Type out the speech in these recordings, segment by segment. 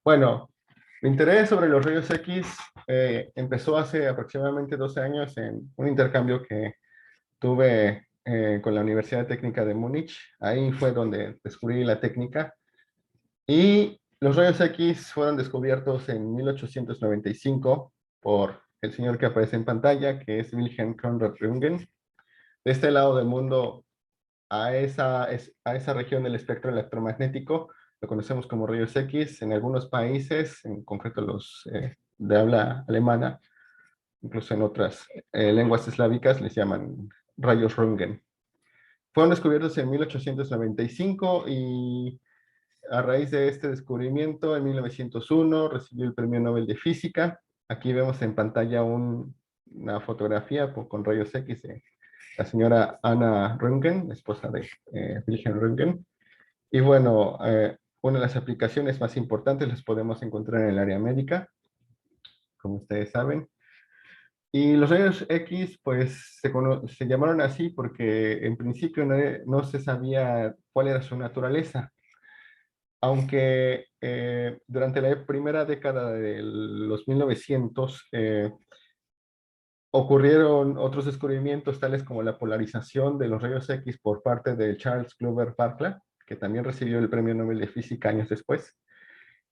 Bueno, mi interés sobre los rayos X empezó hace aproximadamente 12 años en un intercambio que tuve con la Universidad Técnica de Múnich. Ahí fue donde descubrí la técnica. Y los rayos X fueron descubiertos en 1895 por el señor que aparece en pantalla, que es Wilhelm Conrad Röntgen. De este lado del mundo, a esa región del espectro electromagnético, lo conocemos como rayos X. En algunos países, en concreto los de habla alemana, incluso en otras lenguas eslávicas, les llaman rayos Röntgen. Fueron descubiertos en 1895 y a raíz de este descubrimiento, en 1901, recibió el Premio Nobel de Física. Aquí vemos en pantalla una fotografía con rayos X de la señora Anna Röntgen, esposa de Wilhelm Röntgen. Y bueno, una de las aplicaciones más importantes las podemos encontrar en el área médica, como ustedes saben. Y los rayos X, pues, se llamaron así porque en principio no se sabía cuál era su naturaleza, aunque durante la primera década de los 1900 ocurrieron otros descubrimientos tales como la polarización de los rayos X por parte de Charles Glover Barkla, que también recibió el Premio Nobel de Física años después.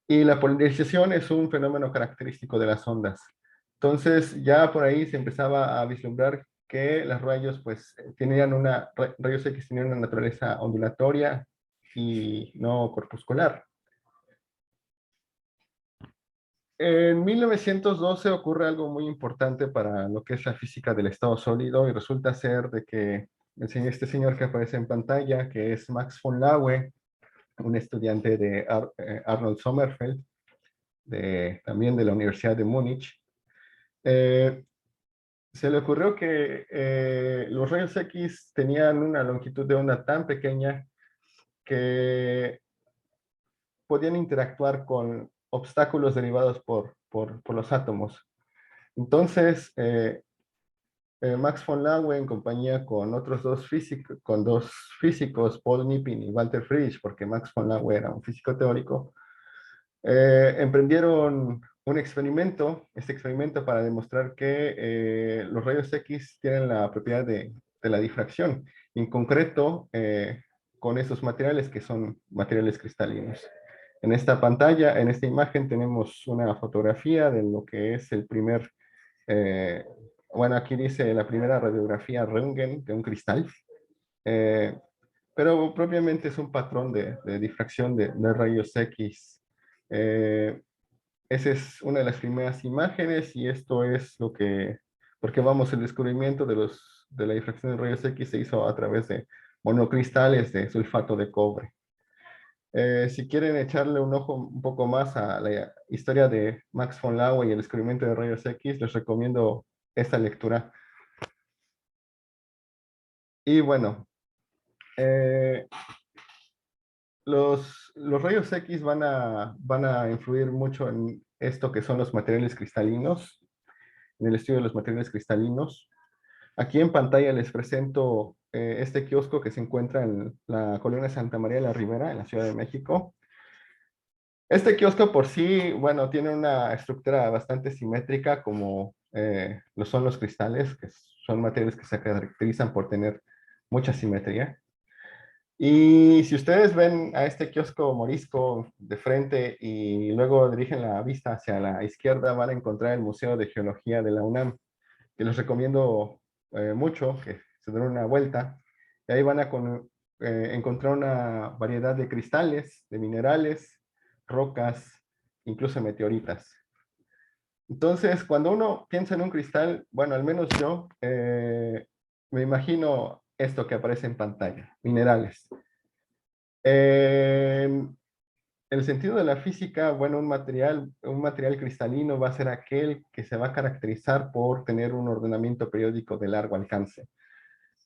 Y la polarización es un fenómeno característico de las ondas. Entonces, ya por ahí se empezaba a vislumbrar que los rayos, pues, rayos X tenían una naturaleza ondulatoria y no corpuscular. En 1912 ocurre algo muy importante para lo que es la física del estado sólido y resulta ser de que este señor que aparece en pantalla, que es Max von Laue, un estudiante de Arnold Sommerfeld, también de la Universidad de Múnich, eh, se le ocurrió que los rayos X tenían una longitud de onda tan pequeña que podían interactuar con obstáculos derivados por los átomos. Entonces, Max von Laue, en compañía con dos físicos, Paul Nipin y Walter Frisch, porque Max von Laue era un físico teórico, emprendieron un experimento, este experimento para demostrar que los rayos X tienen la propiedad de la difracción, en concreto con esos materiales que son materiales cristalinos. En esta pantalla, en esta imagen, tenemos una fotografía de lo que es el primer, eh, bueno, aquí dice la primera radiografía Röntgen de un cristal, eh, pero propiamente es un patrón de difracción de rayos X. Eh, Esa es una de las primeras imágenes y esto es porque vamos, el descubrimiento de la difracción de rayos X se hizo a través de monocristales de sulfato de cobre. Si quieren echarle un ojo un poco más a la historia de Max von Laue y el descubrimiento de rayos X, les recomiendo esta lectura. Y bueno, eh, los rayos X van a influir mucho en esto que son los materiales cristalinos, en el estudio de los materiales cristalinos. Aquí en pantalla les presento este kiosco que se encuentra en la colonia Santa María de la Ribera, en la Ciudad de México. Este kiosco por sí, bueno, tiene una estructura bastante simétrica como lo son los cristales, que son materiales que se caracterizan por tener mucha simetría. Y si ustedes ven a este kiosco morisco de frente y luego dirigen la vista hacia la izquierda, van a encontrar el Museo de Geología de la UNAM, que les recomiendo mucho que se den una vuelta. Y ahí van a encontrar una variedad de cristales, de minerales, rocas, incluso meteoritas. Entonces, cuando uno piensa en un cristal, bueno, al menos yo me imagino esto que aparece en pantalla, minerales. En el sentido de la física, bueno, un material cristalino va a ser aquel que se va a caracterizar por tener un ordenamiento periódico de largo alcance.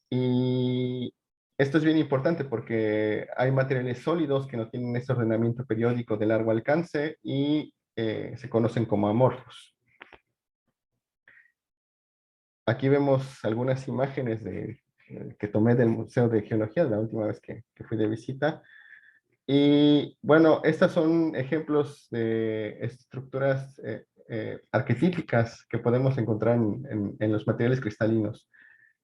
Y esto es bien importante porque hay materiales sólidos que no tienen ese ordenamiento periódico de largo alcance y se conocen como amorfos. Aquí vemos algunas imágenes que tomé del Museo de Geología la última vez que fui de visita. Y bueno, estas son ejemplos de estructuras arquetípicas que podemos encontrar en los materiales cristalinos.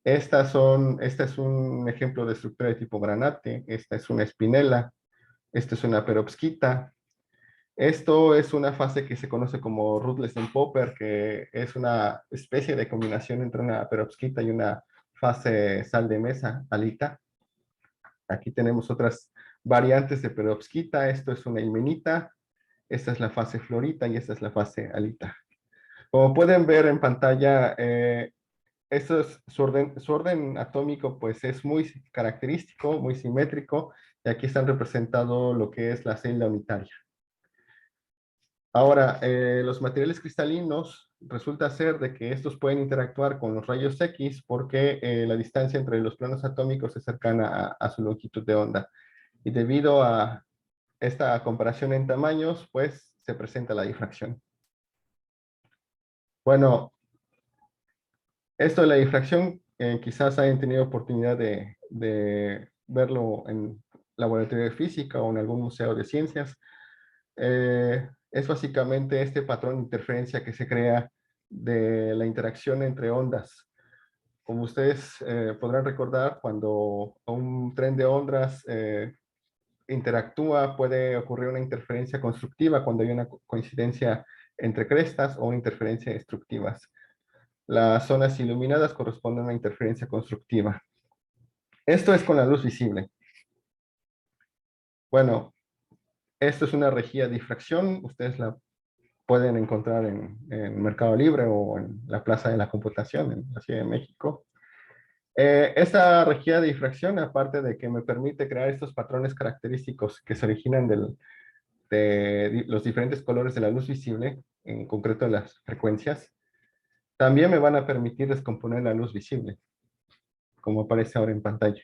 Esta es un ejemplo de estructura de tipo granate, esta es una espinela, esta es una perovskita. Esto es una fase que se conoce como rootless and popper, que es una especie de combinación entre una perovskita y una fase sal de mesa, alita. Aquí tenemos otras variantes de perovskita. Esto es una ilmenita, esta es la fase florita y esta es la fase alita. Como pueden ver en pantalla, su orden atómico pues es muy característico, muy simétrico, y aquí están representado lo que es la celda unitaria. Ahora, los materiales cristalinos resulta ser de que estos pueden interactuar con los rayos X porque la distancia entre los planos atómicos es cercana a su longitud de onda. Y debido a esta comparación en tamaños, pues se presenta la difracción. Bueno, esto de la difracción, quizás hayan tenido oportunidad de verlo en laboratorio de física o en algún museo de ciencias. Es básicamente este patrón de interferencia que se crea de la interacción entre ondas. Como ustedes podrán recordar, cuando un tren de ondas interactúa, puede ocurrir una interferencia constructiva cuando hay una coincidencia entre crestas o una interferencia destructiva. Las zonas iluminadas corresponden a una interferencia constructiva. Esto es con la luz visible. Bueno, esto es una rejilla de difracción. Ustedes la pueden encontrar en Mercado Libre o en la Plaza de la Computación en la Ciudad de México. Esta rejilla de difracción, aparte de que me permite crear estos patrones característicos que se originan de los diferentes colores de la luz visible, en concreto de las frecuencias, también me van a permitir descomponer la luz visible, como aparece ahora en pantalla.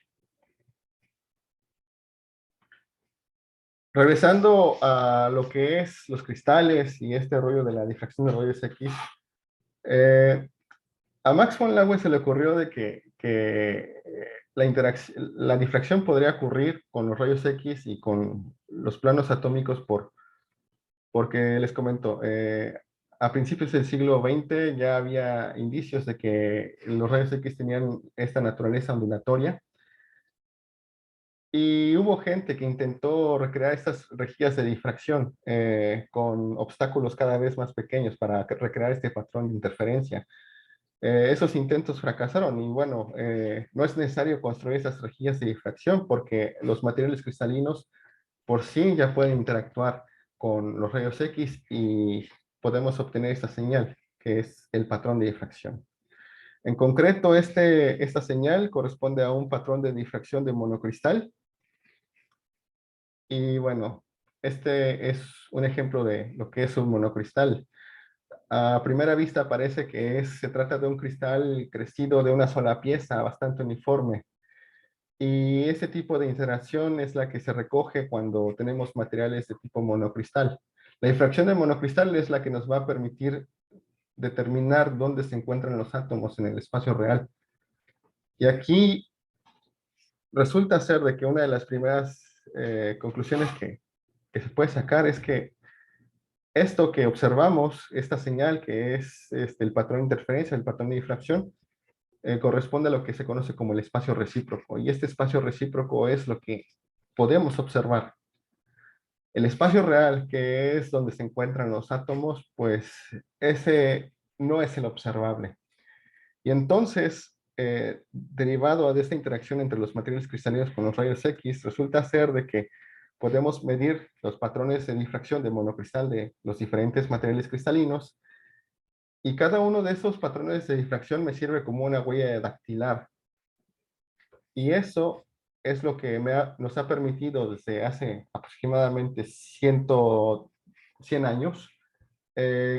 Regresando a lo que es los cristales y este rollo de la difracción de rayos X, eh, a Max von Laue se le ocurrió de que la difracción podría ocurrir con los rayos X y con los planos atómicos porque les comento, a principios del siglo XX ya había indicios de que los rayos X tenían esta naturaleza ondulatoria y hubo gente que intentó recrear estas rejillas de difracción con obstáculos cada vez más pequeños para recrear este patrón de interferencia. Esos intentos fracasaron y bueno, no es necesario construir esas rejillas de difracción porque los materiales cristalinos por sí ya pueden interactuar con los rayos X y podemos obtener esta señal, que es el patrón de difracción. En concreto, esta señal corresponde a un patrón de difracción de monocristal y bueno, este es un ejemplo de lo que es un monocristal. A primera vista parece que se trata de un cristal crecido de una sola pieza, bastante uniforme. Y ese tipo de interacción es la que se recoge cuando tenemos materiales de tipo monocristal. La difracción de monocristal es la que nos va a permitir determinar dónde se encuentran los átomos en el espacio real. Y aquí resulta ser de que una de las primeras conclusiones que se puede sacar es que esto que observamos, esta señal que es el patrón de interferencia, el patrón de difracción, corresponde a lo que se conoce como el espacio recíproco. Y este espacio recíproco es lo que podemos observar. El espacio real, que es donde se encuentran los átomos, pues ese no es el observable. Y entonces, derivado de esta interacción entre los materiales cristalinos con los rayos X, resulta ser de que podemos medir los patrones de difracción de monocristal de los diferentes materiales cristalinos y cada uno de esos patrones de difracción me sirve como una huella dactilar. Y eso es lo que nos ha permitido desde hace aproximadamente 100 años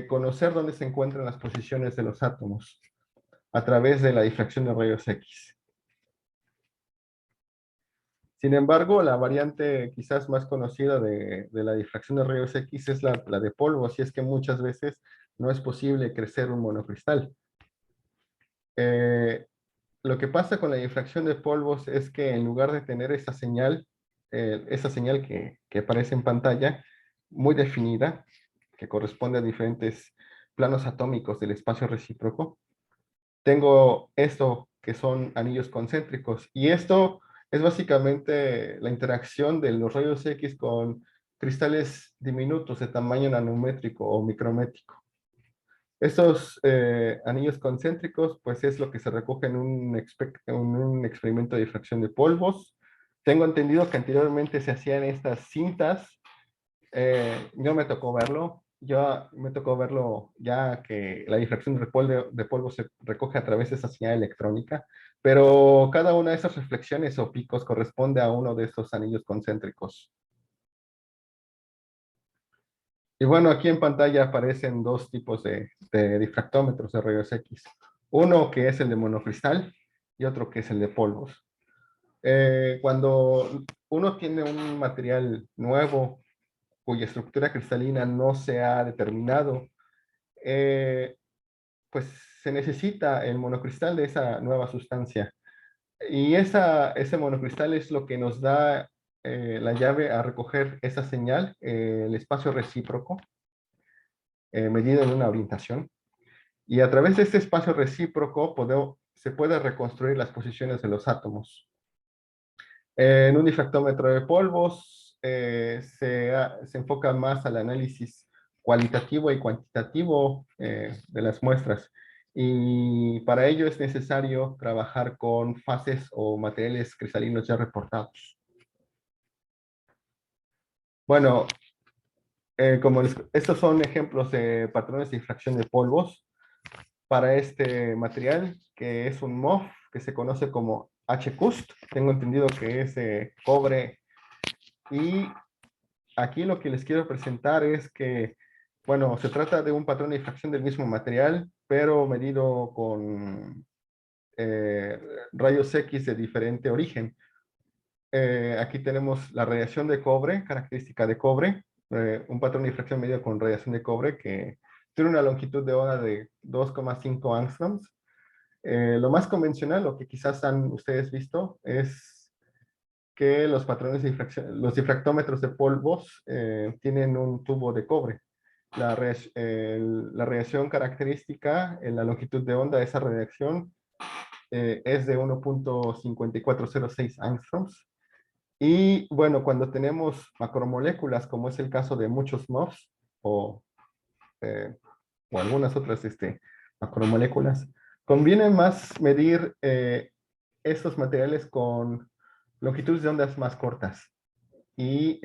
conocer dónde se encuentran las posiciones de los átomos a través de la difracción de rayos X. Sin embargo, la variante quizás más conocida de la difracción de rayos X es la de polvo, así es que muchas veces no es posible crecer un monocristal. Lo que pasa con la difracción de polvos es que en lugar de tener esa señal esa señal que aparece en pantalla, muy definida, que corresponde a diferentes planos atómicos del espacio recíproco. Tengo esto que son anillos concéntricos, y esto es básicamente la interacción de los rayos X con cristales diminutos de tamaño nanométrico o micrométrico. Estos anillos concéntricos, pues es lo que se recoge en un experimento de difracción de polvos. Tengo entendido que anteriormente se hacían estas cintas. Yo me tocó verlo. Yo me tocó verlo ya que la difracción de polvo se recoge a través de esa señal electrónica, pero cada una de esas reflexiones o picos corresponde a uno de estos anillos concéntricos. Y bueno, aquí en pantalla aparecen dos tipos de difractómetros de rayos X. Uno que es el de monocristal y otro que es el de polvos. Cuando uno tiene un material nuevo cuya estructura cristalina no se ha determinado, eh, pues se necesita el monocristal de esa nueva sustancia. Y ese monocristal es lo que nos da la llave a recoger esa señal, el espacio recíproco, medido en una orientación. Y a través de este espacio recíproco se puede reconstruir las posiciones de los átomos. En un difractómetro de polvos se enfoca más al análisis cualitativo y cuantitativo de las muestras. Y para ello es necesario trabajar con fases o materiales cristalinos ya reportados. Bueno, estos son ejemplos de patrones de difracción de polvos para este material, que es un MOF, que se conoce como HCUST. Tengo entendido que es cobre. Y aquí lo que les quiero presentar es que, bueno, se trata de un patrón de difracción del mismo material, pero medido con eh, rayos X de diferente origen. Aquí tenemos la radiación de cobre, característica de cobre, un patrón de difracción medido con radiación de cobre que tiene una longitud de onda de 2,5 angstroms. Lo más convencional, lo que quizás han ustedes visto, es que los patrones de difracción, los difractómetros de polvos tienen un tubo de cobre. La radiación característica en la longitud de onda de esa radiación es de 1,5406 angstroms. Y bueno, cuando tenemos macromoléculas, como es el caso de muchos MOFs o, eh, o algunas otras macromoléculas, conviene más medir estos materiales con longitudes de ondas más cortas. Y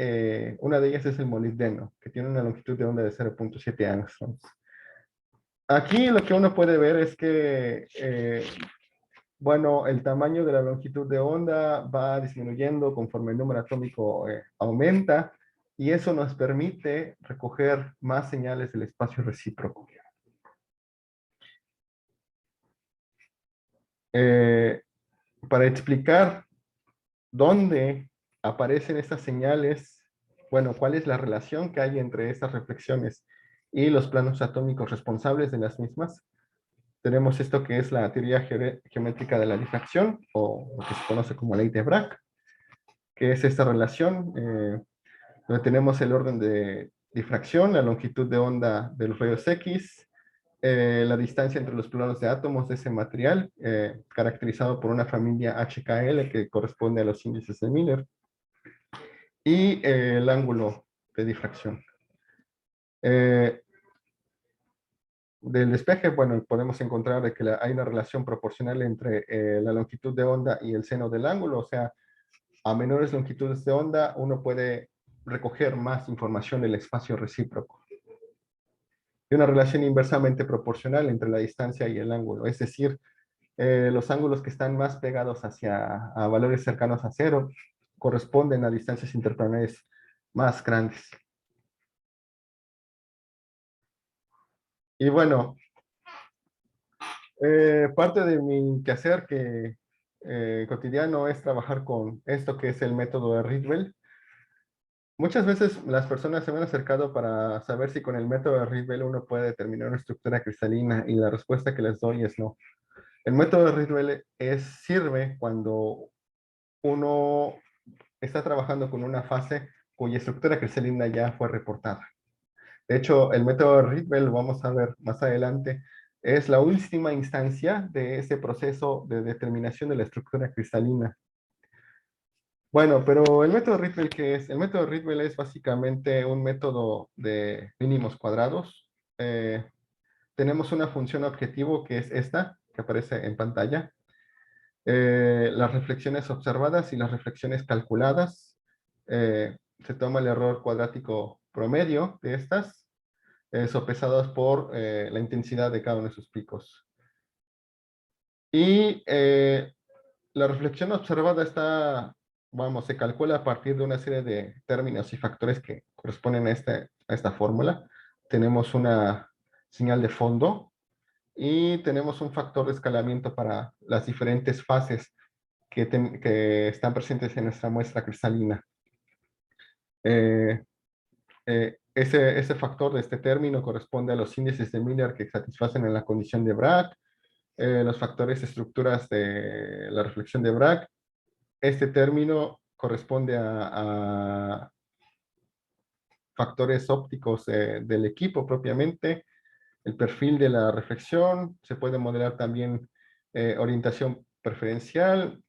una de ellas es el molibdeno, que tiene una longitud de onda de 0,7 angstroms. Aquí lo que uno puede ver es que bueno, el tamaño de la longitud de onda va disminuyendo conforme el número atómico aumenta, y eso nos permite recoger más señales del espacio recíproco. Eh, para explicar dónde aparecen estas señales, bueno, cuál es la relación que hay entre estas reflexiones y los planos atómicos responsables de las mismas, tenemos esto que es la teoría geométrica de la difracción, o lo que se conoce como ley de Bragg, que es esta relación donde tenemos el orden de difracción, la longitud de onda de los rayos X, la distancia entre los planos de átomos de ese material, caracterizado por una familia HKL que corresponde a los índices de Miller, y el ángulo de difracción. Eh, del despeje, bueno, podemos encontrar de que hay una relación proporcional entre la longitud de onda y el seno del ángulo, o sea, a menores longitudes de onda uno puede recoger más información del espacio recíproco. Y una relación inversamente proporcional entre la distancia y el ángulo, es decir, los ángulos que están más pegados a valores cercanos a cero corresponden a distancias interplanares más grandes. Y bueno, parte de mi quehacer cotidiano es trabajar con esto que es el método de Rydberg. Muchas veces las personas se me han acercado para saber si con el método de Rydberg uno puede determinar una estructura cristalina, y la respuesta que les doy es no. El método de Rydberg sirve cuando uno está trabajando con una fase cuya estructura cristalina ya fue reportada. De hecho, el método Rydberg, lo vamos a ver más adelante, es la última instancia de ese proceso de determinación de la estructura cristalina. Bueno, pero el método Rydberg, ¿qué es? El método Rydberg es básicamente un método de mínimos cuadrados. Tenemos una función objetivo que es esta, que aparece en pantalla. Las reflexiones observadas y las reflexiones calculadas. Se toma el error cuadrático promedio de estas, sopesadas por la intensidad de cada uno de sus picos. Y la reflexión observada está, vamos, se calcula a partir de una serie de términos y factores que corresponden a esta fórmula. Tenemos una señal de fondo y tenemos un factor de escalamiento para las diferentes fases que están presentes en nuestra muestra cristalina. Ese factor de este término corresponde a los índices de Miller que satisfacen en la condición de Bragg, los factores estructuras de la reflexión de Bragg. Este término corresponde a factores ópticos del equipo propiamente, el perfil de la reflexión, se puede modelar también orientación preferencial,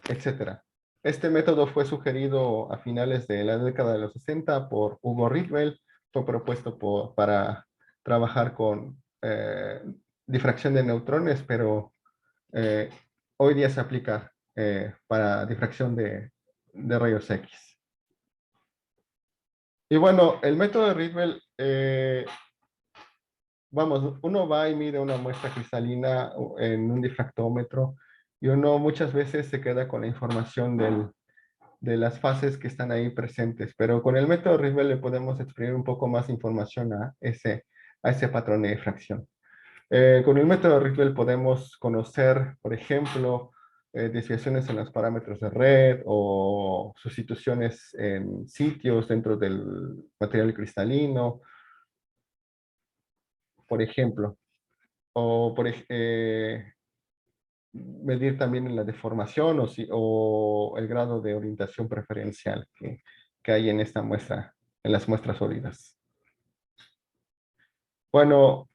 etcétera. Este método fue sugerido a finales de la década de los 60 por Hugo Rydberg, fue propuesto para trabajar con difracción de neutrones, pero eh, hoy día se aplica para difracción de rayos X. Y bueno, el método de Rydberg, vamos, uno va y mide una muestra cristalina en un difractómetro y uno muchas veces se queda con la información de las fases que están ahí presentes, pero con el método Rydberg le podemos exprimir un poco más información a ese patrón de difracción. Con el método Rydberg podemos conocer, por ejemplo, desviaciones en los parámetros de red o sustituciones en sitios dentro del material cristalino, por ejemplo, o medir también en la deformación o el grado de orientación preferencial que hay en esta muestra, en las muestras sólidas. Bueno,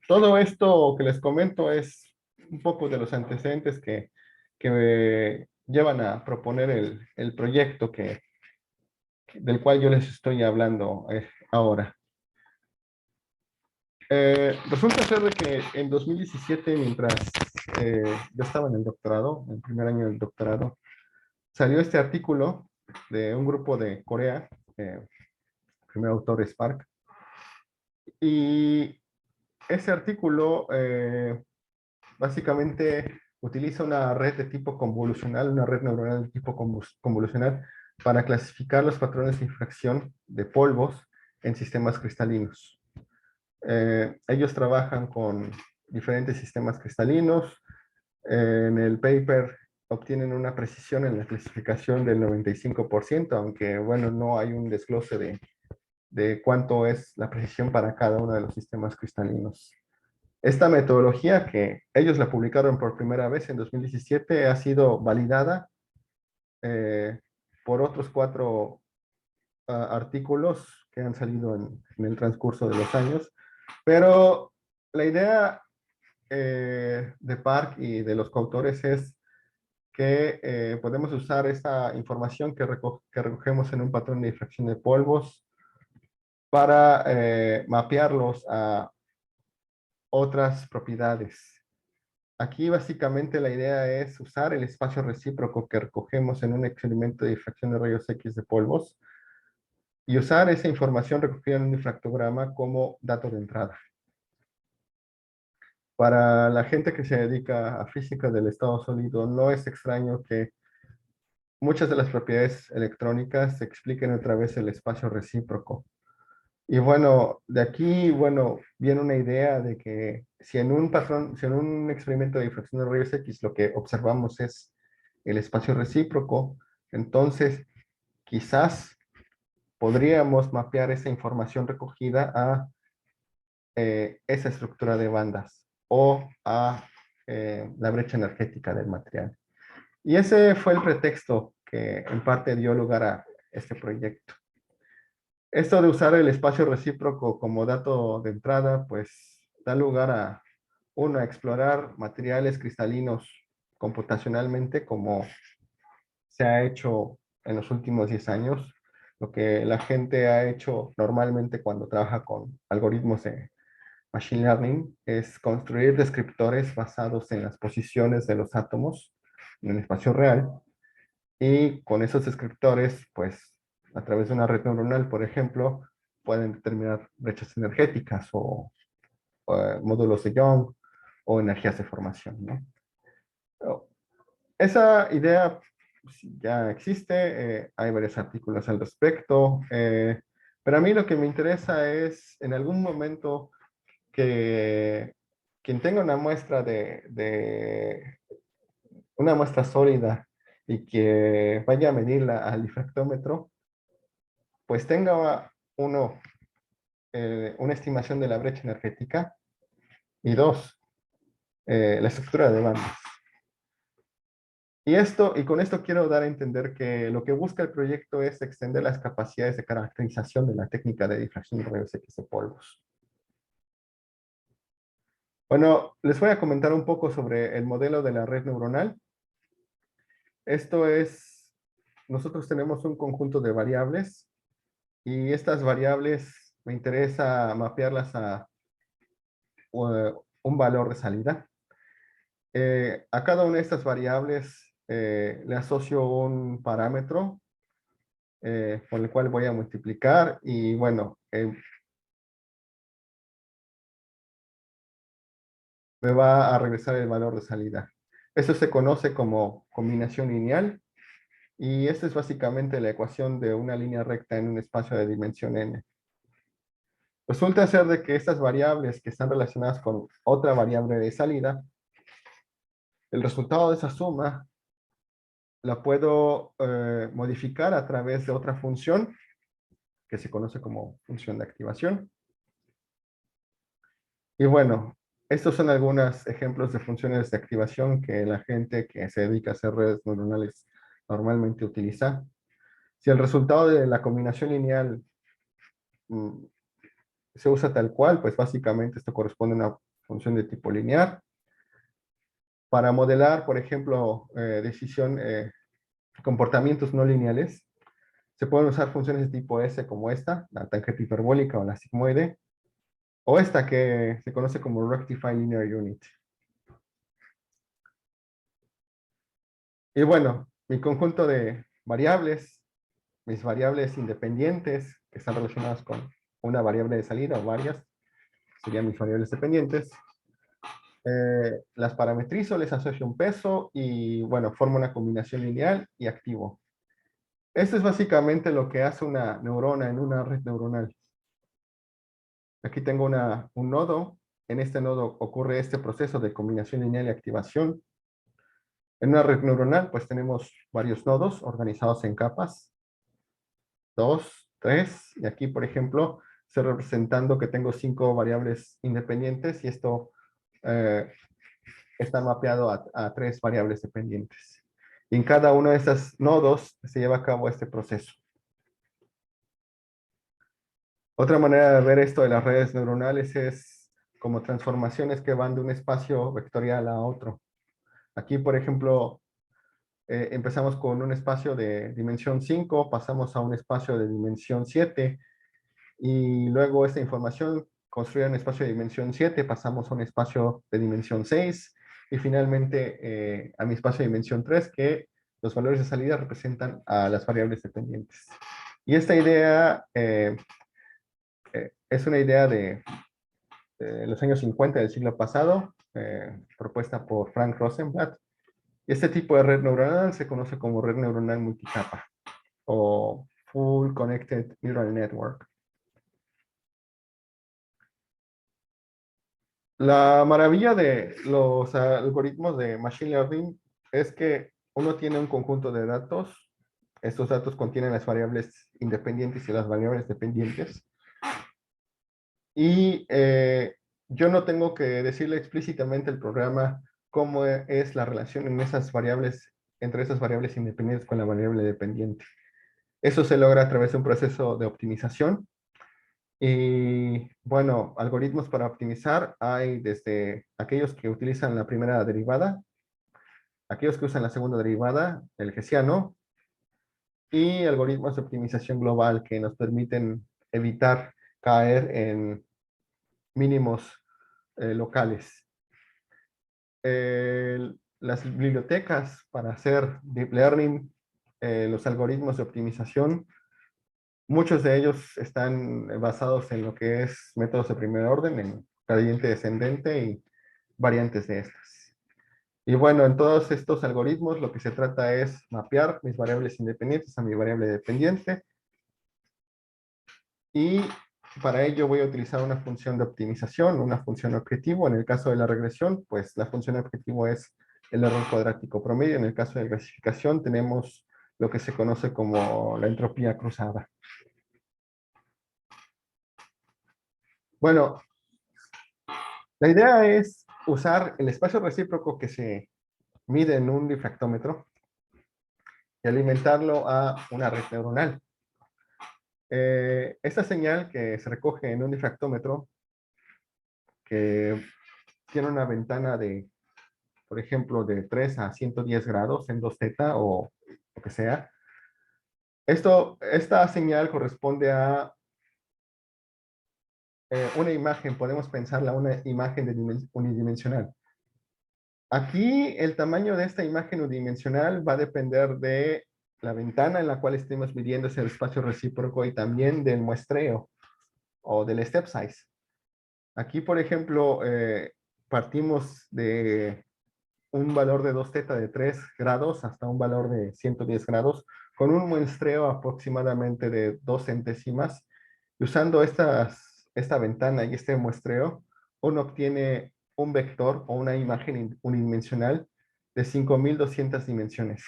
todo esto que les comento es un poco de los antecedentes que me llevan a proponer el proyecto del cual yo les estoy hablando ahora. Resulta ser de que en 2017, mientras yo estaba en el doctorado, en el primer año del doctorado, salió este artículo de un grupo de Corea, el primer autor es Park, y ese artículo básicamente utiliza una red de tipo convolucional, una red neuronal de tipo convolucional, para clasificar los patrones de infracción de polvos en sistemas cristalinos. Ellos trabajan con diferentes sistemas cristalinos. En el paper obtienen una precisión en la clasificación del 95%, aunque bueno, no hay un desglose de cuánto es la precisión para cada uno de los sistemas cristalinos. Esta metodología, que ellos la publicaron por primera vez en 2017, ha sido validada eh, por otros 4 artículos que han salido en el transcurso de los años, pero la idea de Park y de los coautores es que podemos usar esta información que recogemos en un patrón de difracción de polvos para mapearlos a otras propiedades. Aquí básicamente la idea es usar el espacio recíproco que recogemos en un experimento de difracción de rayos X de polvos y usar esa información recogida en un difractograma como dato de entrada. Para la gente que se dedica a física del estado sólido, no es extraño que muchas de las propiedades electrónicas se expliquen a través del espacio recíproco. Y bueno, de aquí, bueno, viene una idea de que si en un patrón, si en un experimento de difracción de rayos X lo que observamos es el espacio recíproco, entonces quizás podríamos mapear esa información recogida a esa estructura de bandas o a la brecha energética del material. Y ese fue el pretexto que en parte dio lugar a este proyecto. Esto de usar el espacio recíproco como dato de entrada, pues da lugar a uno a explorar materiales cristalinos computacionalmente como se ha hecho en los últimos 10 años, lo que la gente ha hecho normalmente cuando trabaja con algoritmos de Machine Learning es construir descriptores basados en las posiciones de los átomos en el espacio real y con esos descriptores, pues a través de una red neuronal, por ejemplo, pueden determinar brechas energéticas o módulos de Young o energías de formación, ¿no? Esa idea pues, ya existe, hay varios artículos al respecto, pero a mí lo que me interesa es en algún momento que quien tenga una muestra una muestra sólida y que vaya a medirla al difractómetro, pues tenga uno, una estimación de la brecha energética y dos, la estructura de bandas. Y con esto quiero dar a entender que lo que busca el proyecto es extender las capacidades de caracterización de la técnica de difracción de rayos X de polvos. Bueno, les voy a comentar un poco sobre el modelo de la red neuronal. Esto es, nosotros tenemos un conjunto de variables y estas variables me interesa mapearlas a un valor de salida. A cada una de estas variables le asocio un parámetro con el cual voy a multiplicar y bueno, me va a regresar el valor de salida. Eso se conoce como combinación lineal y esta es básicamente la ecuación de una línea recta en un espacio de dimensión n. Resulta ser de que estas variables que están relacionadas con otra variable de salida, el resultado de esa suma la puedo modificar a través de otra función que se conoce como función de activación. Y bueno, estos son algunos ejemplos de funciones de activación que la gente que se dedica a hacer redes neuronales normalmente utiliza. Si el resultado de la combinación lineal se usa tal cual, pues básicamente esto corresponde a una función de tipo lineal. Para modelar, por ejemplo, comportamientos no lineales, se pueden usar funciones de tipo S como esta, la tangente hiperbólica o la sigmoide, o esta que se conoce como Rectify Linear Unit. Y bueno, mi conjunto de variables, mis variables independientes que están relacionadas con una variable de salida o varias, serían mis variables dependientes. Las parametrizo, les asocio un peso y bueno, formo una combinación lineal y activo. Esto es básicamente lo que hace una neurona en una red neuronal. Aquí tengo un nodo. En este nodo ocurre este proceso de combinación lineal y activación. En una red neuronal, pues tenemos varios nodos organizados en capas. 2, 3. Y aquí, por ejemplo, estoy representando que tengo 5 variables independientes y esto está mapeado a 3 variables dependientes. Y en cada uno de estos nodos se lleva a cabo este proceso. Otra manera de ver esto de las redes neuronales es como transformaciones que van de un espacio vectorial a otro. Aquí, por ejemplo, empezamos con un espacio de dimensión 5, pasamos a un espacio de dimensión 7, y luego esta información construida en un espacio de dimensión 7, pasamos a un espacio de dimensión 6, y finalmente a mi espacio de dimensión 3, que los valores de salida representan a las variables dependientes. Y esta idea es una idea de los años 50 del siglo pasado, propuesta por Frank Rosenblatt. Y este tipo de red neuronal se conoce como red neuronal multicapa o Full Connected Neural Network. La maravilla de los algoritmos de Machine Learning es que uno tiene un conjunto de datos. Estos datos contienen las variables independientes y las variables dependientes. Y yo no tengo que decirle explícitamente al programa cómo es la relación en esas variables entre esas variables independientes con la variable dependiente. Eso se logra a través de un proceso de optimización. Y bueno, algoritmos para optimizar hay desde aquellos que utilizan la primera derivada, aquellos que usan la segunda derivada, el Hessiano, y algoritmos de optimización global que nos permiten evitar caer en mínimos locales. Las bibliotecas para hacer deep learning, los algoritmos de optimización, muchos de ellos están basados en lo que es métodos de primer orden, en gradiente descendente y variantes de estas. Y bueno, en todos estos algoritmos lo que se trata es mapear mis variables independientes a mi variable dependiente, y para ello voy a utilizar una función de optimización, una función objetivo. En el caso de la regresión, pues la función objetivo es el error cuadrático promedio. En el caso de clasificación tenemos lo que se conoce como la entropía cruzada. Bueno, la idea es usar el espacio recíproco que se mide en un difractómetro y alimentarlo a una red neuronal. Esta señal que se recoge en un difractómetro, que tiene una ventana de, por ejemplo, de 3 a 110 grados en 2θ o lo que sea, esta señal corresponde a una imagen, podemos pensarla una imagen unidimensional. Aquí el tamaño de esta imagen unidimensional va a depender de la ventana en la cual estemos midiendo ese espacio recíproco y también del muestreo o del step size. Aquí, por ejemplo, partimos de un valor de 2θ de 3 grados hasta un valor de 110 grados con un muestreo aproximadamente de 2 centésimas. Y usando esta ventana y este muestreo, uno obtiene un vector o una imagen unidimensional de 5200 dimensiones.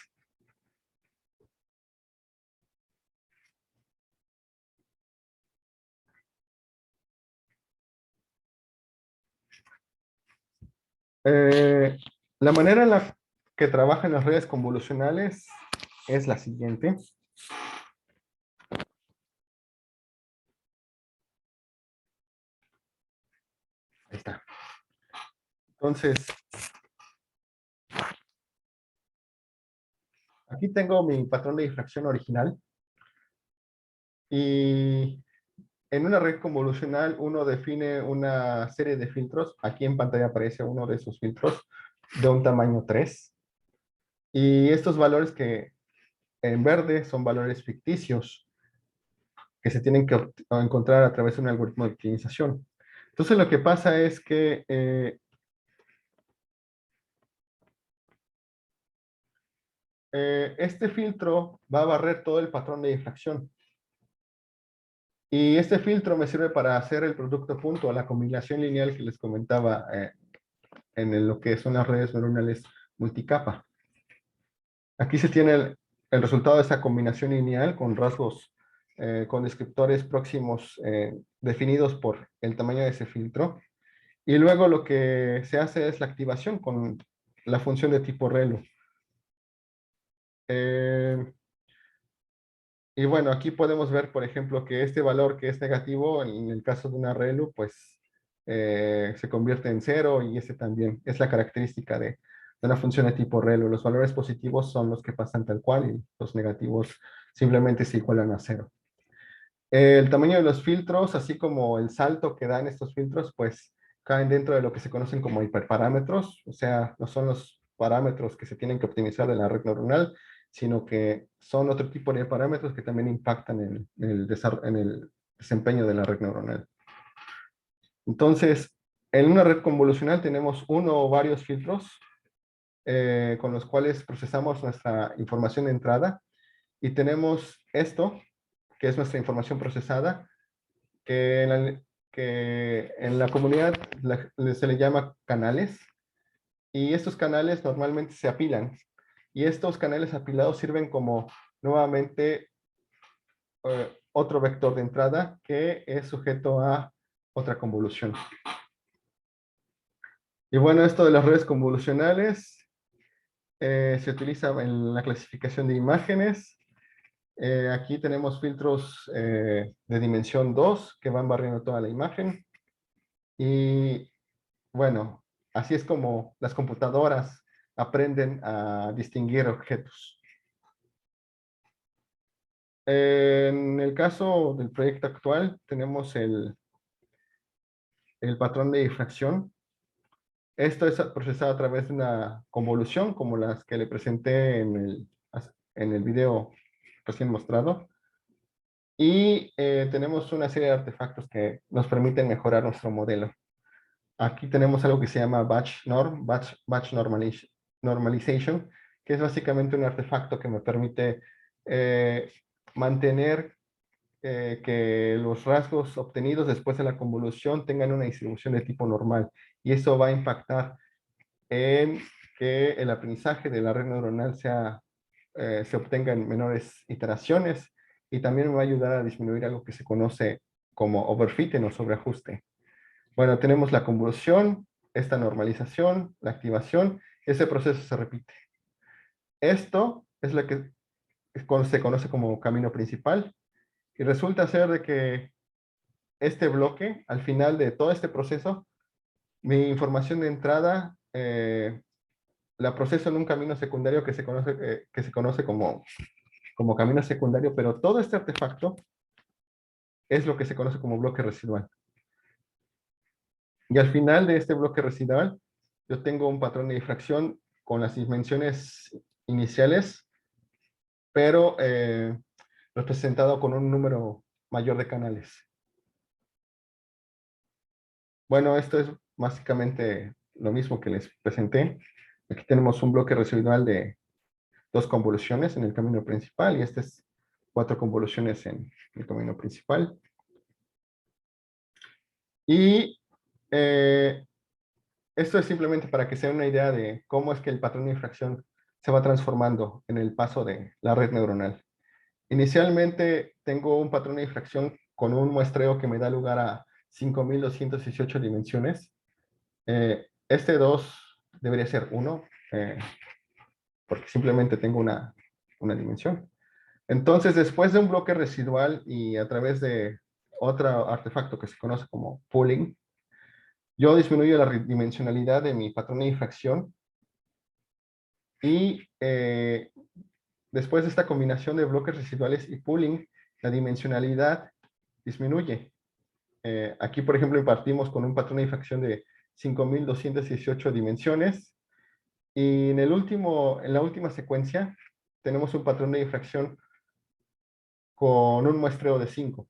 Eh, la manera en la que trabajan las redes convolucionales es la siguiente. Ahí está. Entonces, aquí tengo mi patrón de difracción original. Y en una red convolucional uno define una serie de filtros. Aquí en pantalla aparece uno de esos filtros de un tamaño 3. Y estos valores que en verde son valores ficticios que se tienen que encontrar a través de un algoritmo de optimización. Entonces lo que pasa es que este filtro va a barrer todo el patrón de difracción. Y este filtro me sirve para hacer el producto punto, la combinación lineal que les comentaba en lo que son las redes neuronales multicapa. Aquí se tiene el resultado de esa combinación lineal con rasgos, con descriptores próximos definidos por el tamaño de ese filtro. Y luego lo que se hace es la activación con la función de tipo ReLU. Y bueno, aquí podemos ver, por ejemplo, que este valor que es negativo, en el caso de una ReLU, pues se convierte en cero, y ese también es la característica de una función de tipo ReLU. Los valores positivos son los que pasan tal cual y los negativos simplemente se igualan a cero. El tamaño de los filtros, así como el salto que dan estos filtros, pues caen dentro de lo que se conocen como hiperparámetros, o sea, no son los parámetros que se tienen que optimizar en la red neuronal, sino que son otro tipo de parámetros que también impactan en el desempeño de la red neuronal. Entonces, en una red convolucional tenemos uno o varios filtros con los cuales procesamos nuestra información de entrada, y tenemos esto, que es nuestra información procesada, que en la comunidad se le llama canales, y estos canales normalmente se apilan, y estos canales apilados sirven como nuevamente otro vector de entrada que es sujeto a otra convolución. Y bueno, esto de las redes convolucionales Se utiliza en la clasificación de imágenes. Aquí tenemos filtros de dimensión 2 que van barriendo toda la imagen. Y bueno, así es como las computadoras aprenden a distinguir objetos. En el caso del proyecto actual, tenemos el patrón de difracción. Esto es procesado a través de una convolución, como las que le presenté en el video recién mostrado. Y tenemos una serie de artefactos que nos permiten mejorar nuestro modelo. Aquí tenemos algo que se llama batch normalization, que es básicamente un artefacto que me permite mantener que los rasgos obtenidos después de la convolución tengan una distribución de tipo normal. Y eso va a impactar en que el aprendizaje de la red neuronal se obtenga en menores iteraciones, y también me va a ayudar a disminuir algo que se conoce como overfitting o sobreajuste. Bueno, tenemos la convolución, esta normalización, la activación, ese proceso se repite. Esto es lo que se conoce como camino principal, y resulta ser de que este bloque, al final de todo este proceso, mi información de entrada la proceso en un camino secundario que se conoce como camino secundario, pero todo este artefacto es lo que se conoce como bloque residual. Y al final de este bloque residual, yo tengo un patrón de difracción con las dimensiones iniciales, pero representado con un número mayor de canales. Bueno, esto es básicamente lo mismo que les presenté. Aquí tenemos un bloque residual de 2 convoluciones en el camino principal, y este es 4 convoluciones en el camino principal. Y esto es simplemente para que se den una idea de cómo es que el patrón de infracción se va transformando en el paso de la red neuronal. Inicialmente tengo un patrón de infracción con un muestreo que me da lugar a 5218 dimensiones. Este 2 debería ser 1, porque simplemente tengo una dimensión. Entonces, después de un bloque residual y a través de otro artefacto que se conoce como pooling, yo disminuyo la dimensionalidad de mi patrón de infracción, y después de esta combinación de bloques residuales y pooling, la dimensionalidad disminuye. Aquí, por ejemplo, partimos con un patrón de infracción de 5218 dimensiones, y en la última secuencia tenemos un patrón de infracción con un muestreo de 5,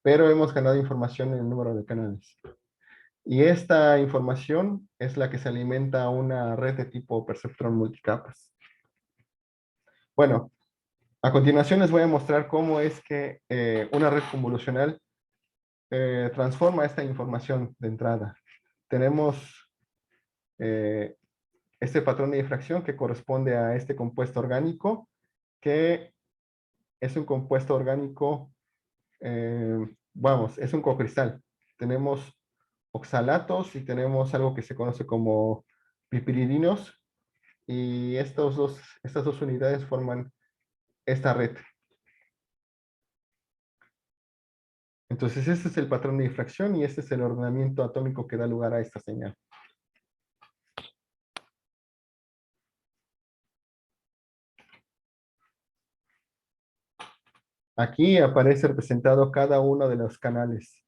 pero hemos ganado información en el número de canales. Y esta información es la que se alimenta a una red de tipo perceptrón multicapas. Bueno, a continuación les voy a mostrar cómo es que una red convolucional transforma esta información de entrada. Tenemos eh, este patrón de difracción que corresponde a este compuesto orgánico, que es un compuesto orgánico, vamos, es un cocristal. Tenemos oxalatos y tenemos algo que se conoce como pipiridinos, y estas dos unidades forman esta red. Entonces, este es el patrón de difracción y este es el ordenamiento atómico que da lugar a esta señal. Aquí aparece representado cada uno de los canales.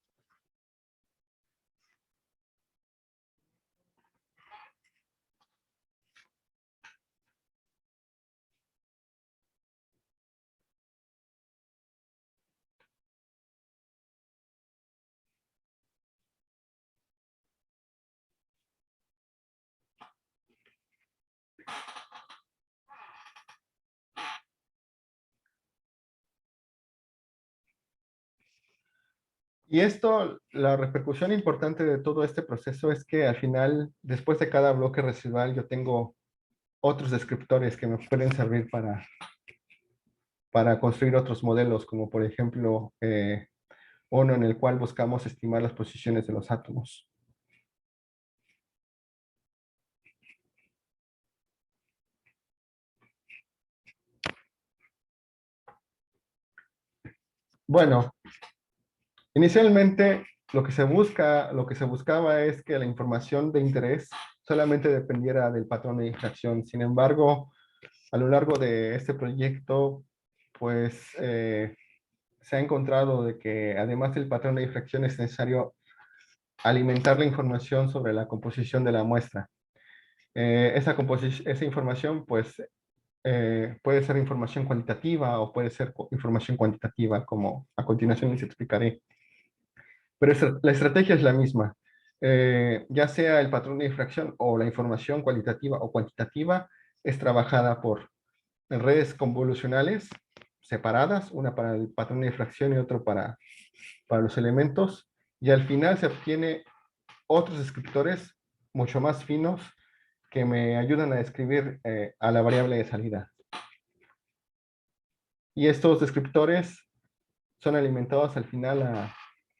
Y esto, la repercusión importante de todo este proceso es que al final, después de cada bloque residual, yo tengo otros descriptores que me pueden servir para construir otros modelos, como por ejemplo uno en el cual buscamos estimar las posiciones de los átomos. Bueno, inicialmente lo que se buscaba es que la información de interés solamente dependiera del patrón de difracción. Sin embargo, a lo largo de este proyecto, pues se ha encontrado de que además del patrón de difracción es necesario alimentar la información sobre la composición de la muestra. Esa información, pues, puede ser información cualitativa o puede ser información cuantitativa, como a continuación les explicaré. Pero la estrategia es la misma. Ya sea el patrón de difracción o la información cualitativa o cuantitativa, es trabajada por redes convolucionales separadas, una para el patrón de difracción y otro para los elementos, y al final se obtiene otros descriptores mucho más finos que me ayudan a describir a la variable de salida. Y estos descriptores son alimentados al final a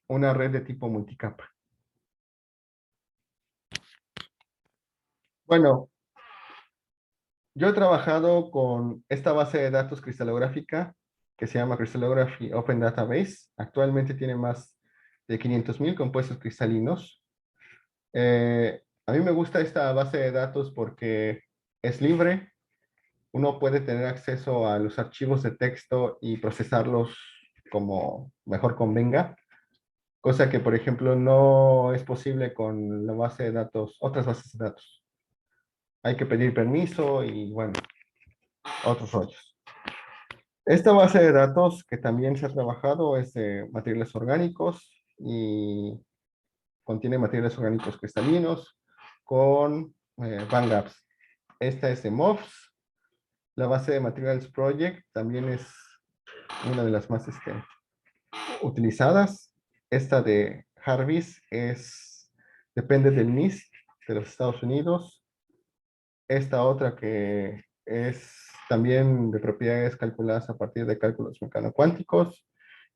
una red de tipo multicapa. Bueno, yo he trabajado con esta base de datos cristalográfica que se llama Crystallography Open Database. Actualmente tiene más de 500,000 compuestos cristalinos. A mí me gusta esta base de datos porque es libre. Uno puede tener acceso a los archivos de texto y procesarlos como mejor convenga, cosa que, por ejemplo, no es posible con la base de datos, otras bases de datos. Hay que pedir permiso y, bueno, otros rollos. Esta base de datos que también se ha trabajado es de materiales orgánicos y contiene materiales orgánicos cristalinos con BandGaps. Esta es de MOFS. La base de Materials Project también es una de las más utilizadas. Esta de Jarvis depende del NIST de los Estados Unidos. Esta otra que es también de propiedades calculadas a partir de cálculos mecanocuánticos.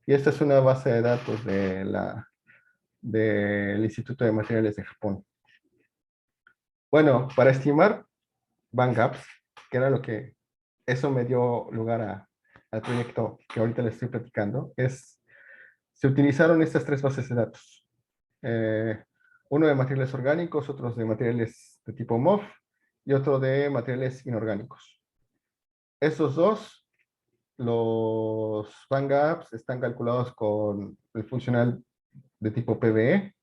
Y esta es una base de datos del Instituto de Materiales de Japón. Bueno, para estimar BandGaps, que era lo que eso me dio lugar al proyecto que ahorita les estoy platicando, se utilizaron estas tres bases de datos. Uno de materiales orgánicos, otros de materiales de tipo MOF y otro de materiales inorgánicos. Esos dos, los BandGaps, están calculados con el funcional de tipo PBE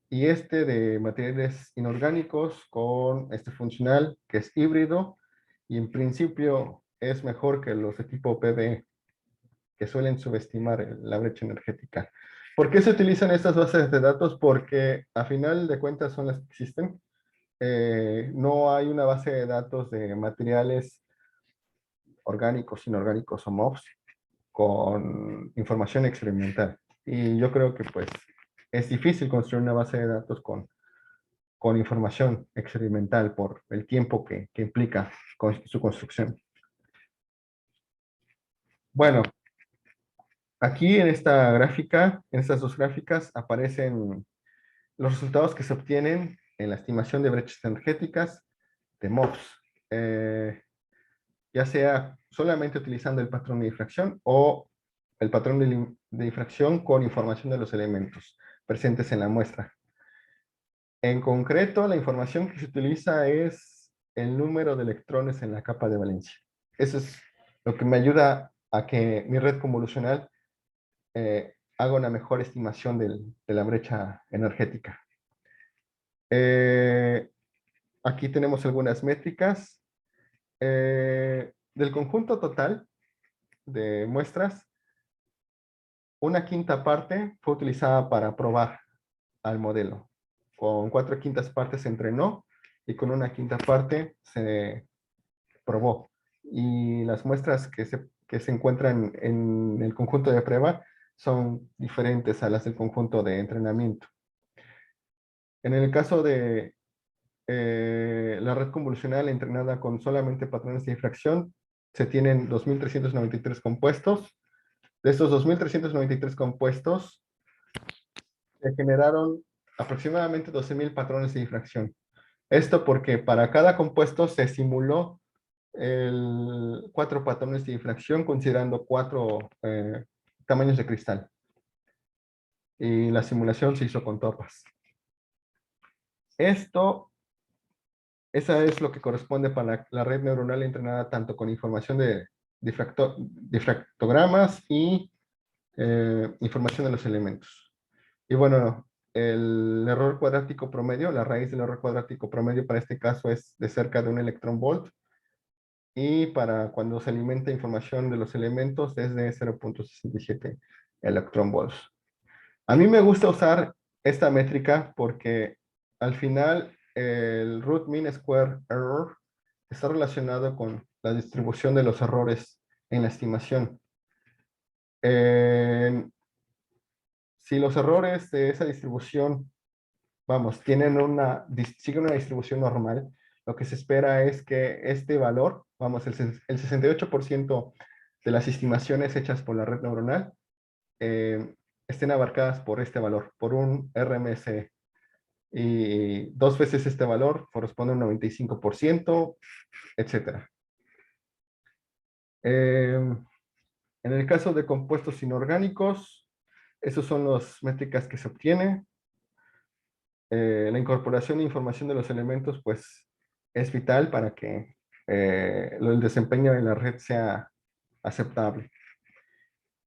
y este de materiales inorgánicos con este funcional que es híbrido y en principio es mejor que los de tipo PBE, que suelen subestimar la brecha energética. ¿Por qué se utilizan estas bases de datos? Porque a final de cuentas son las que existen. No hay una base de datos de materiales orgánicos, inorgánicos o MOFs con información experimental. Y yo creo que pues es difícil construir una base de datos con información experimental por el tiempo que implica su construcción. Bueno, aquí en esta gráfica, en estas dos gráficas, aparecen los resultados que se obtienen en la estimación de brechas energéticas de MOFs, ya sea solamente utilizando el patrón de difracción o el patrón de difracción con información de los elementos presentes en la muestra. En concreto, la información que se utiliza es el número de electrones en la capa de valencia. Eso es lo que me ayuda a que mi red convolucional haga una mejor estimación de la brecha energética. Aquí tenemos algunas métricas. Del conjunto total de muestras, una quinta parte fue utilizada para probar al modelo. Con 4/5 partes se entrenó y con una quinta parte se probó. Y las muestras que se encuentran en el conjunto de prueba son diferentes a las del conjunto de entrenamiento. En el caso de la red convolucional entrenada con solamente patrones de difracción, se tienen 2.393 compuestos. De estos 2.393 compuestos, se generaron aproximadamente 12,000 patrones de difracción. Esto porque para cada compuesto se simuló 4 patrones de difracción considerando 4 tamaños de cristal. Y la simulación se hizo con torres. Esa es lo que corresponde para la red neuronal entrenada tanto con información de difractogramas y información de los elementos. Y bueno, el error cuadrático promedio, la raíz del error cuadrático promedio para este caso es de cerca de un electrón volt. Y para cuando se alimenta información de los elementos es de 0.67 electron volts. A mí me gusta usar esta métrica porque al final el root mean square error está relacionado con la distribución de los errores en la estimación. Si los errores de esa distribución, vamos, siguen una distribución normal, lo que se espera es que este valor, vamos, el 68% de las estimaciones hechas por la red neuronal estén abarcadas por este valor, por un RMSE. Y dos veces este valor corresponde a un 95%, etc. En el caso de compuestos inorgánicos, esos son las métricas que se obtienen. La incorporación de información de los elementos, pues, es vital para que el desempeño de la red sea aceptable.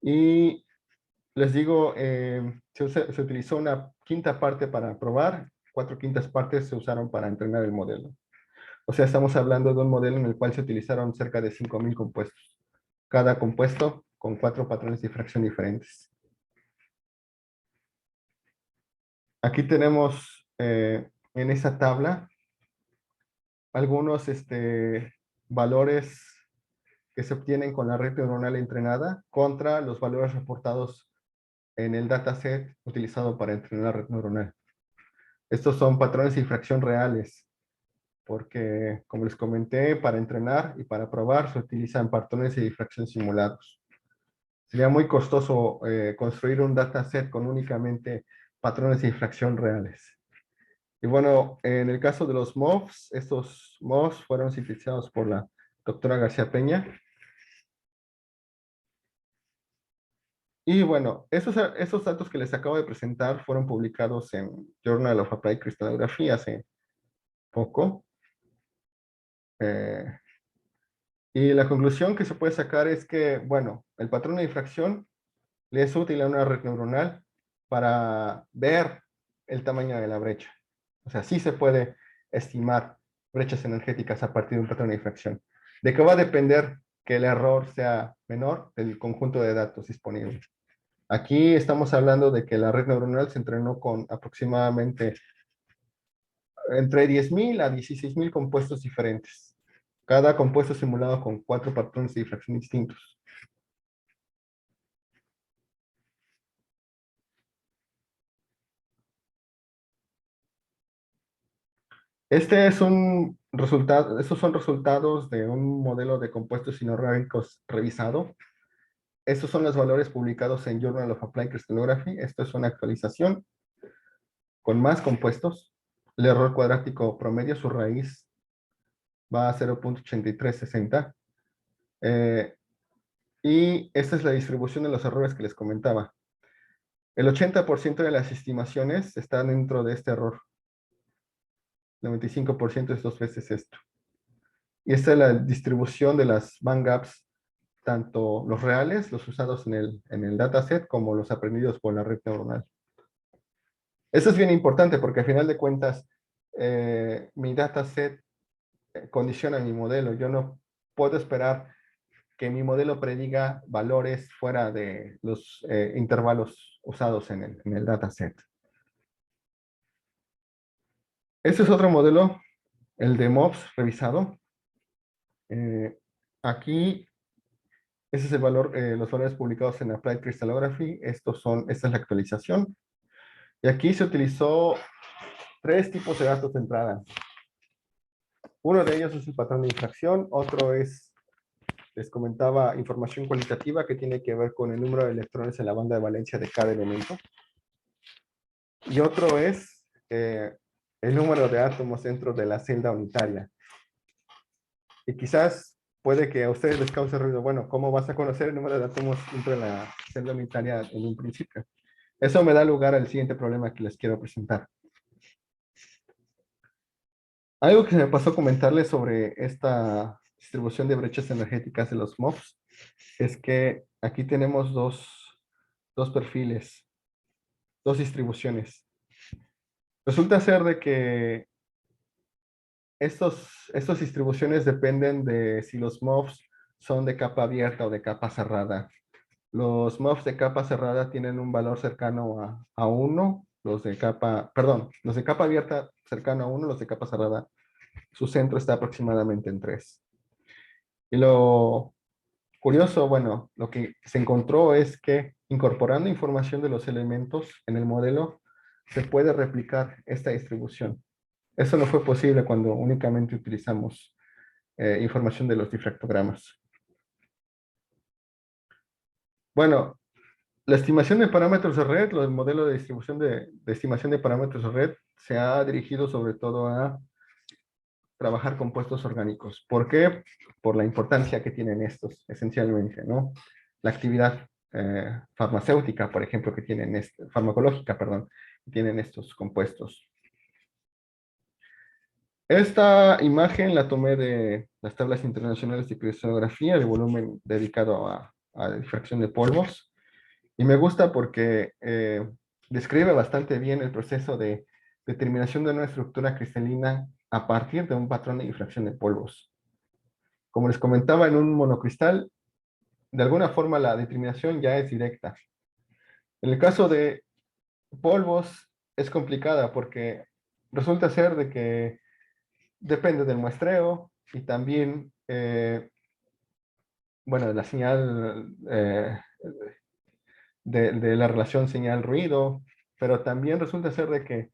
Y les digo, se utilizó una quinta parte para probar, 4/5 partes se usaron para entrenar el modelo. O sea, estamos hablando de un modelo en el cual se utilizaron cerca de 5.000 compuestos. Cada compuesto con 4 patrones de difracción diferentes. Aquí tenemos en esa tabla algunos valores que se obtienen con la red neuronal entrenada contra los valores reportados en el dataset utilizado para entrenar la red neuronal. Estos son patrones de difracción reales, porque, como les comenté, para entrenar y para probar se utilizan patrones de difracción simulados. Sería muy costoso construir un dataset con únicamente patrones de difracción reales. Y bueno, en el caso de los MOVs, estos MOVs fueron sintetizados por la doctora García Peña. Y bueno, esos datos que les acabo de presentar fueron publicados en Journal of Applied Crystallography hace poco. Y la conclusión que se puede sacar es que, bueno, el patrón de difracción le es útil a una red neuronal para ver el tamaño de la brecha. O sea, sí se puede estimar brechas energéticas a partir de un patrón de difracción. ¿De qué va a depender que el error sea menor? Del conjunto de datos disponibles. Aquí estamos hablando de que la red neuronal se entrenó con aproximadamente entre 10.000 a 16.000 compuestos diferentes. Cada compuesto simulado con 4 patrones de difracción distintos. Este es un resultado, estos son resultados de un modelo de compuestos inorgánicos revisado. Estos son los valores publicados en Journal of Applied Crystallography. Esto es una actualización con más compuestos. El error cuadrático promedio, su raíz va a 0.8360. Y esta es la distribución de los errores que les comentaba. El 80% de las estimaciones están dentro de este error. El 95% es 2 veces esto. Y esta es la distribución de las band gaps, tanto los reales, los usados en el dataset, como los aprendidos por la red neuronal. Eso es bien importante porque al final de cuentas, mi dataset condiciona mi modelo. Yo no puedo esperar que mi modelo prediga valores fuera de los intervalos usados en el dataset. Este es otro modelo, el de MOVS revisado. Aquí, ese es el valor, los valores publicados en Applied Crystallography. Esta es la actualización. Y aquí se utilizó 3 tipos de datos de entrada. Uno de ellos es el patrón de difracción, otro es, les comentaba, información cualitativa que tiene que ver con el número de electrones en la banda de valencia de cada elemento. Y otro es el número de átomos dentro de la celda unitaria. Y quizás puede que a ustedes les cause ruido. Bueno, ¿cómo vas a conocer el número de átomos dentro de la celda unitaria en un principio? Eso me da lugar al siguiente problema que les quiero presentar. Algo que se me pasó a comentarles sobre esta distribución de brechas energéticas de los MOFs es que aquí tenemos dos perfiles, dos distribuciones. Resulta ser de que estas distribuciones dependen de si los MOFs son de capa abierta o de capa cerrada. Los MOFs de capa cerrada tienen un valor cercano a 1, los de capa abierta cercano a 1, los de capa cerrada, su centro está aproximadamente en 3. Y lo curioso, bueno, lo que se encontró es que incorporando información de los elementos en el modelo, se puede replicar esta distribución. Eso no fue posible cuando únicamente utilizamos información de los difractogramas. Bueno, la estimación de parámetros de red, el modelo de distribución de estimación de parámetros de red, se ha dirigido sobre todo a trabajar compuestos orgánicos. ¿Por qué? Por la importancia que tienen estos, esencialmente, ¿no? La actividad farmacéutica, por ejemplo, farmacológica, perdón, que tienen estos compuestos. Esta imagen la tomé de las tablas internacionales de cristalografía, de volumen dedicado a difracción de polvos. Y me gusta porque describe bastante bien el proceso de determinación de una estructura cristalina a partir de un patrón de difracción de polvos. Como les comentaba, en un monocristal, de alguna forma la determinación ya es directa. En el caso de polvos es complicada porque resulta ser de que depende del muestreo y también, bueno, de la señal, de la relación señal-ruido, pero también resulta ser de que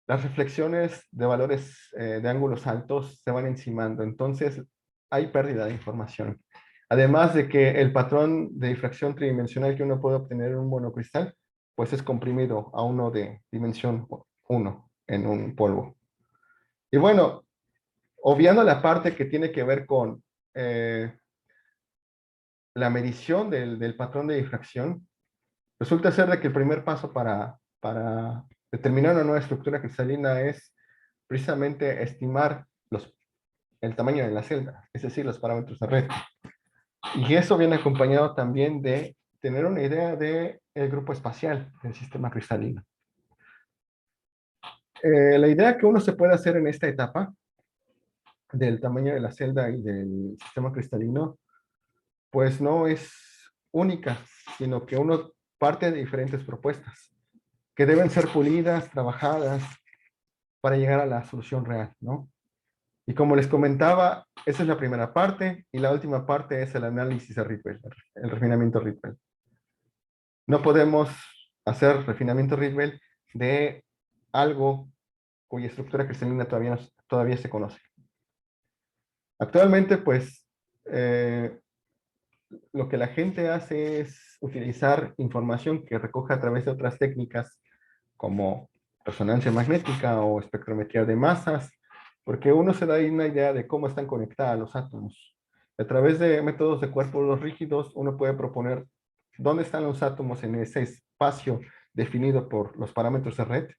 las reflexiones de valores de ángulos altos se van encimando, entonces hay pérdida de información. Además de que el patrón de difracción tridimensional que uno puede obtener en un monocristal, pues es comprimido a uno de dimensión 1 en un polvo. Y bueno, obviando la parte que tiene que ver con la medición del patrón de difracción, resulta ser de que el primer paso para determinar una nueva estructura cristalina es precisamente estimar el tamaño de la celda, es decir, los parámetros de red. Y eso viene acompañado también de tener una idea del grupo espacial del sistema cristalino. La idea que uno se puede hacer en esta etapa del tamaño de la celda y del sistema cristalino, pues no es única, sino que uno parte de diferentes propuestas que deben ser pulidas, trabajadas para llegar a la solución real, ¿no? Y como les comentaba, esa es la primera parte y la última parte es el análisis de Rydberg, el refinamiento Rydberg. No podemos hacer refinamiento Rydberg de algo cuya estructura cristalina todavía se conoce. Actualmente, pues, lo que la gente hace es utilizar información que recoge a través de otras técnicas como resonancia magnética o espectrometría de masas, porque uno se da ahí una idea de cómo están conectados los átomos. A través de métodos de cuerpos rígidos, uno puede proponer dónde están los átomos en ese espacio definido por los parámetros de red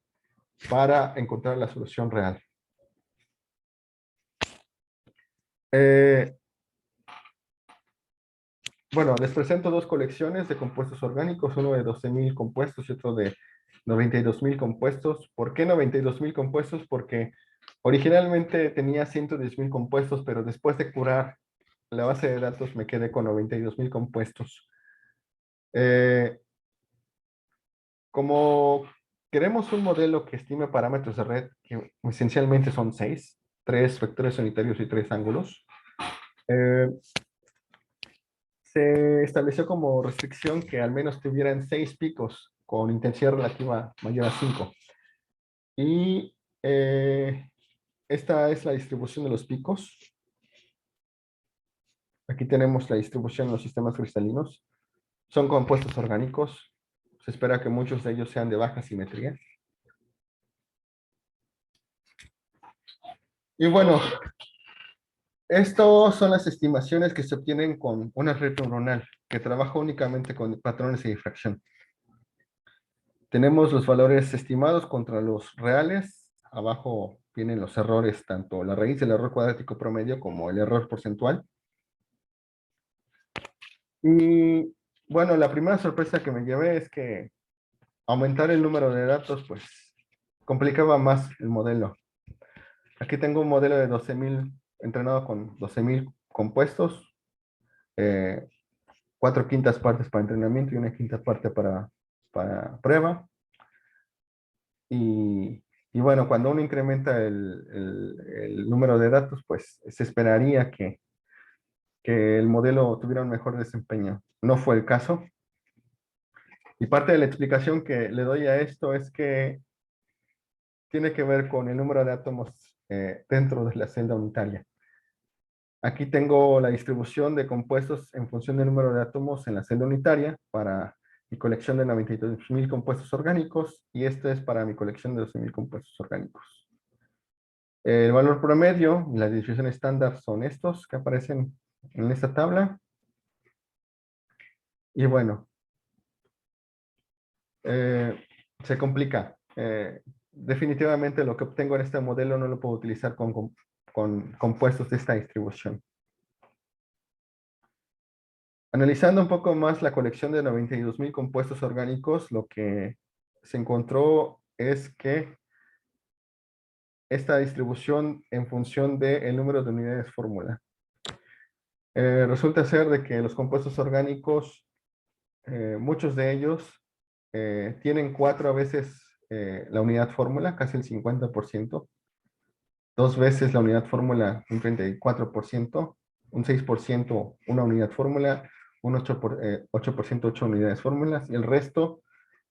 para encontrar la solución real. Bueno, les presento dos colecciones de compuestos orgánicos, uno de 12.000 compuestos y otro de 92.000 compuestos. ¿Por qué 92.000 compuestos? Porque originalmente tenía 110.000 compuestos, pero después de curar la base de datos me quedé con 92.000 compuestos. Como queremos un modelo que estime parámetros de red, que esencialmente son 6, 3 vectores unitarios y 3 ángulos, se estableció como restricción que al menos tuvieran 6 picos con intensidad relativa mayor a 5. Y esta es la distribución de los picos. Aquí tenemos la distribución de los sistemas cristalinos. Son compuestos orgánicos. Se espera que muchos de ellos sean de baja simetría. Y bueno, Estos son las estimaciones que se obtienen con una red neuronal que trabaja únicamente con patrones de difracción. Tenemos los valores estimados contra los reales. Abajo vienen los errores, tanto la raíz del error cuadrático promedio como el error porcentual. Y bueno, la primera sorpresa que me llevé es que aumentar el número de datos, pues, complicaba más el modelo. Aquí tengo un modelo de 12.000, entrenado con 12.000 compuestos, eh, 4/5 partes para entrenamiento y 1/5 parte para prueba. Y bueno, cuando uno incrementa el número de datos, pues se esperaría que el modelo tuviera un mejor desempeño. No fue el caso. Y parte de la explicación que le doy a esto es que tiene que ver con el número de átomos dentro de la celda unitaria. Aquí tengo la distribución de compuestos en función del número de átomos en la celda unitaria para mi colección de 92.000 compuestos orgánicos y este es para mi colección de 12.000 compuestos orgánicos. El valor promedio y la distribución estándar son estos que aparecen en esta tabla. Y bueno, se complica. Definitivamente lo que obtengo en este modelo no lo puedo utilizar con compuestos de esta distribución. Analizando un poco más la colección de 92.000 compuestos orgánicos, lo que se encontró es que esta distribución en función del número de unidades fórmula. Resulta ser de que los compuestos orgánicos, muchos de ellos tienen 4 veces la unidad fórmula, casi el 50%, 2 veces la unidad fórmula, un 34%, un 6% una unidad fórmula, un 8%, 8 unidades fórmulas, y el resto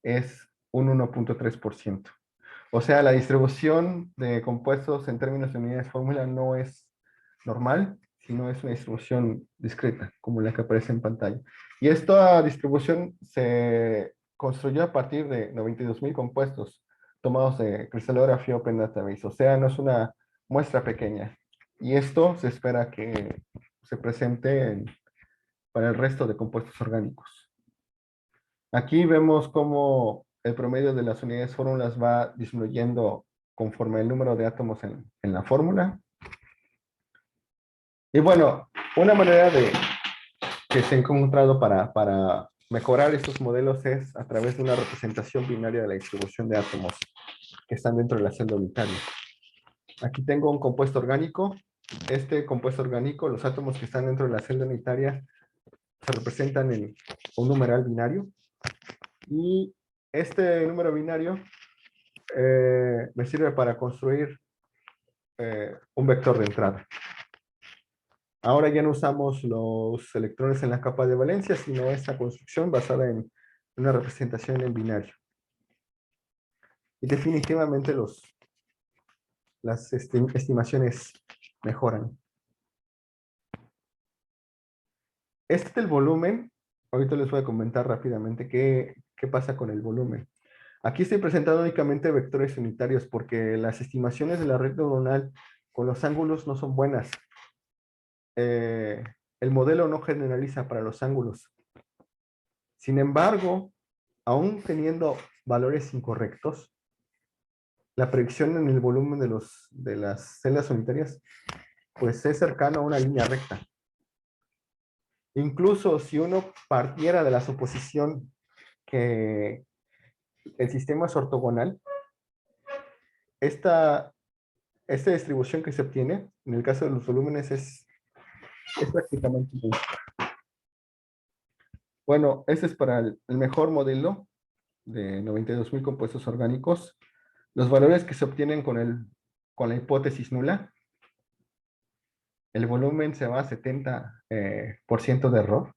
es un 1.3%. O sea, la distribución de compuestos en términos de unidades fórmula no es normal, sino es una distribución discreta, como la que aparece en pantalla. Y esta distribución se construyó a partir de 92.000 compuestos tomados de cristalografía Open Database. O sea, no es una muestra pequeña. Y esto se espera que se presente para el resto de compuestos orgánicos. Aquí vemos cómo el promedio de las unidades fórmulas va disminuyendo conforme el número de átomos en la fórmula. Y bueno, una manera que se ha encontrado para mejorar estos modelos es a través de una representación binaria de la distribución de átomos que están dentro de la celda unitaria. Aquí tengo un compuesto orgánico. Este compuesto orgánico, los átomos que están dentro de la celda unitaria se representan en un numeral binario. Y este número binario me sirve para construir un vector de entrada. Ahora ya no usamos los electrones en la capa de valencia, sino esta construcción basada en una representación en binario. Y definitivamente las estimaciones mejoran. Este es el volumen. Ahorita les voy a comentar rápidamente qué pasa con el volumen. Aquí estoy presentando únicamente vectores unitarios porque las estimaciones de la red neuronal con los ángulos no son buenas. El modelo no generaliza para los ángulos. Sin embargo, aún teniendo valores incorrectos, la predicción en el volumen de las celdas unitarias pues es cercano a una línea recta. Incluso si uno partiera de la suposición que el sistema es ortogonal, esta distribución que se obtiene, en el caso de los volúmenes, es prácticamente nula. Bueno, este es para el mejor modelo de 92.000 compuestos orgánicos. Los valores que se obtienen con la hipótesis nula, el volumen se va a 70% de error.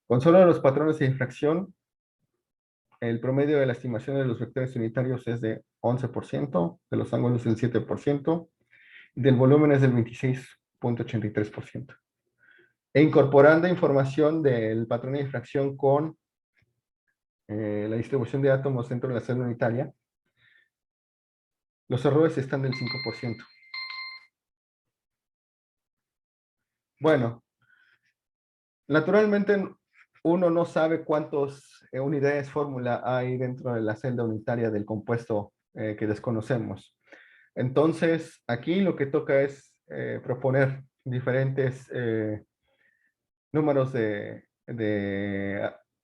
Con solo los patrones de difracción, el promedio de la estimación de los vectores unitarios es de 11%, de los ángulos del 7%, y del volumen es del 26.83%. E incorporando información del patrón de difracción con la distribución de átomos dentro de la celda unitaria, los errores están del 5%. Bueno, naturalmente uno no sabe cuántas unidades fórmula hay dentro de la celda unitaria del compuesto que desconocemos. Entonces, aquí lo que toca es proponer diferentes números de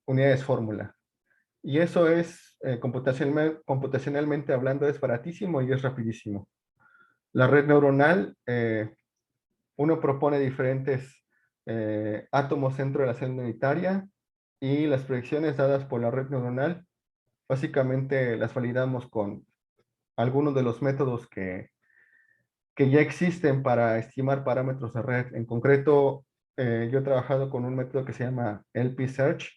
unidades fórmula. Y eso es, computacionalmente hablando, es baratísimo y es rapidísimo. La red neuronal, uno propone diferentes átomos dentro de la celda unitaria y las predicciones dadas por la red neuronal, básicamente las validamos con algunos de los métodos que ya existen para estimar parámetros de red. En concreto, yo he trabajado con un método que se llama LP Search,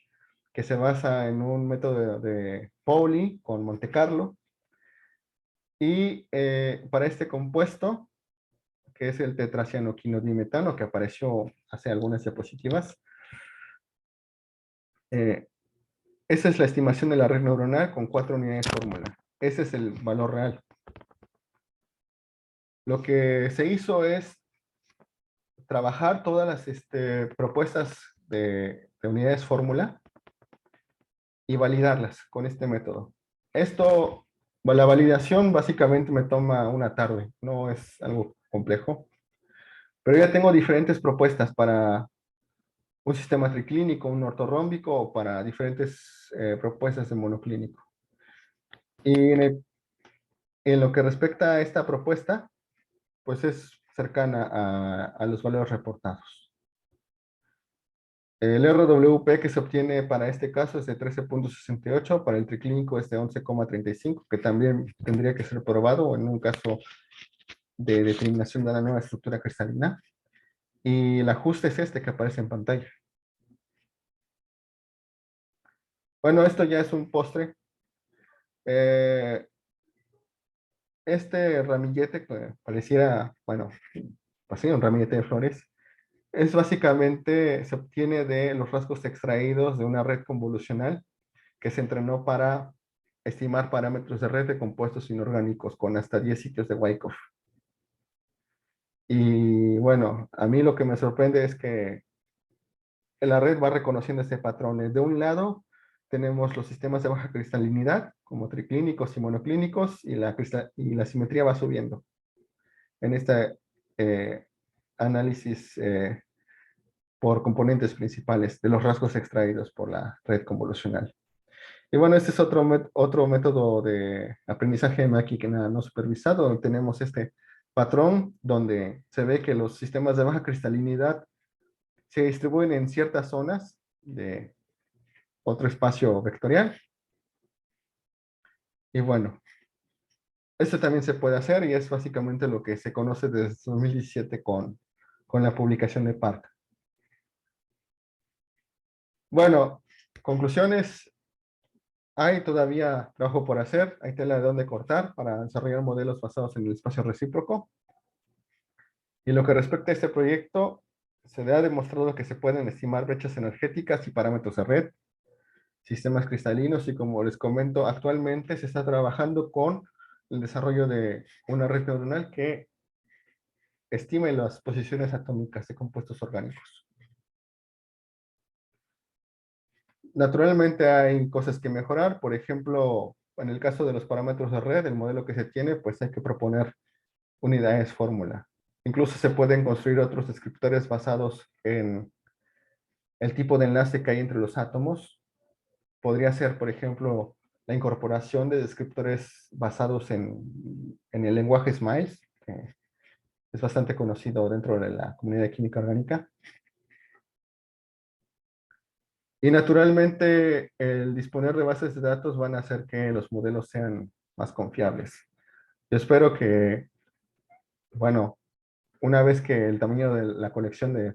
que se basa en un método de Pauli con Monte Carlo. Y para este compuesto, que es el tetracianoquinodimetano, que apareció hace algunas diapositivas, eh, esa es la estimación de la red neuronal con 4 unidades fórmula. Ese es el valor real. Lo que se hizo es trabajar todas las propuestas de unidades fórmula y validarlas con este método. Esto, la validación básicamente me toma una tarde, no es algo complejo, pero ya tengo diferentes propuestas para un sistema triclínico, un ortorrómbico o para diferentes propuestas de monoclínico. Y en lo que respecta a esta propuesta, pues es cercana a los valores reportados. El RWP que se obtiene para este caso es de 13.68, para el triclínico es de 11,35, que también tendría que ser probado en un caso de determinación de la nueva estructura cristalina. Y el ajuste es este que aparece en pantalla. Bueno, esto ya es un postre. Eh, este ramillete que pareciera, bueno, pues sí, un ramillete de flores, es básicamente, se obtiene de los rasgos extraídos de una red convolucional que se entrenó para estimar parámetros de red de compuestos inorgánicos con hasta 10 sitios de Wyckoff. Y bueno, a mí lo que me sorprende es que la red va reconociendo este patrón. De un lado, tenemos los sistemas de baja cristalinidad, como triclínicos y monoclínicos, y la simetría va subiendo en este análisis por componentes principales de los rasgos extraídos por la red convolucional. Y bueno, este es otro método de aprendizaje de máquina no supervisado, donde tenemos este patrón donde se ve que los sistemas de baja cristalinidad se distribuyen en ciertas zonas de otro espacio vectorial. Y bueno, esto también se puede hacer y es básicamente lo que se conoce desde 2017 con la publicación de Park. Bueno, conclusiones. Hay todavía trabajo por hacer, hay tela de dónde cortar para desarrollar modelos basados en el espacio recíproco. Y lo que respecta a este proyecto, se ha demostrado que se pueden estimar brechas energéticas y parámetros de red, sistemas cristalinos y como les comento, actualmente se está trabajando con el desarrollo de una red neuronal que estime las posiciones atómicas de compuestos orgánicos. Naturalmente hay cosas que mejorar, por ejemplo, en el caso de los parámetros de red, el modelo que se tiene, pues hay que proponer unidades fórmula. Incluso se pueden construir otros descriptores basados en el tipo de enlace que hay entre los átomos. Podría ser, por ejemplo, la incorporación de descriptores basados en el lenguaje SMILES, que es bastante conocido dentro de la comunidad de química orgánica. Y naturalmente, el disponer de bases de datos van a hacer que los modelos sean más confiables. Yo espero que, bueno, una vez que el tamaño de la colección de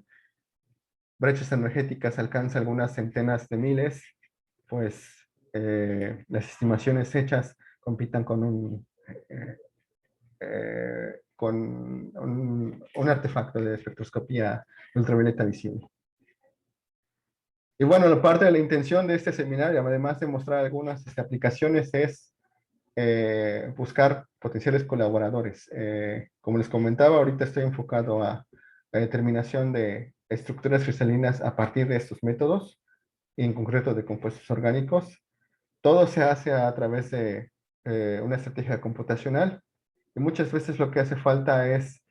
brechas energéticas alcanza algunas centenas de miles, pues las estimaciones hechas compitan con un artefacto de espectroscopía ultravioleta visible. Y bueno, la parte de la intención de este seminario, además de mostrar algunas aplicaciones, es buscar potenciales colaboradores. Como les comentaba, ahorita estoy enfocado a la determinación de estructuras cristalinas a partir de estos métodos, y en concreto de compuestos orgánicos. Todo se hace a través de una estrategia computacional y muchas veces lo que hace falta es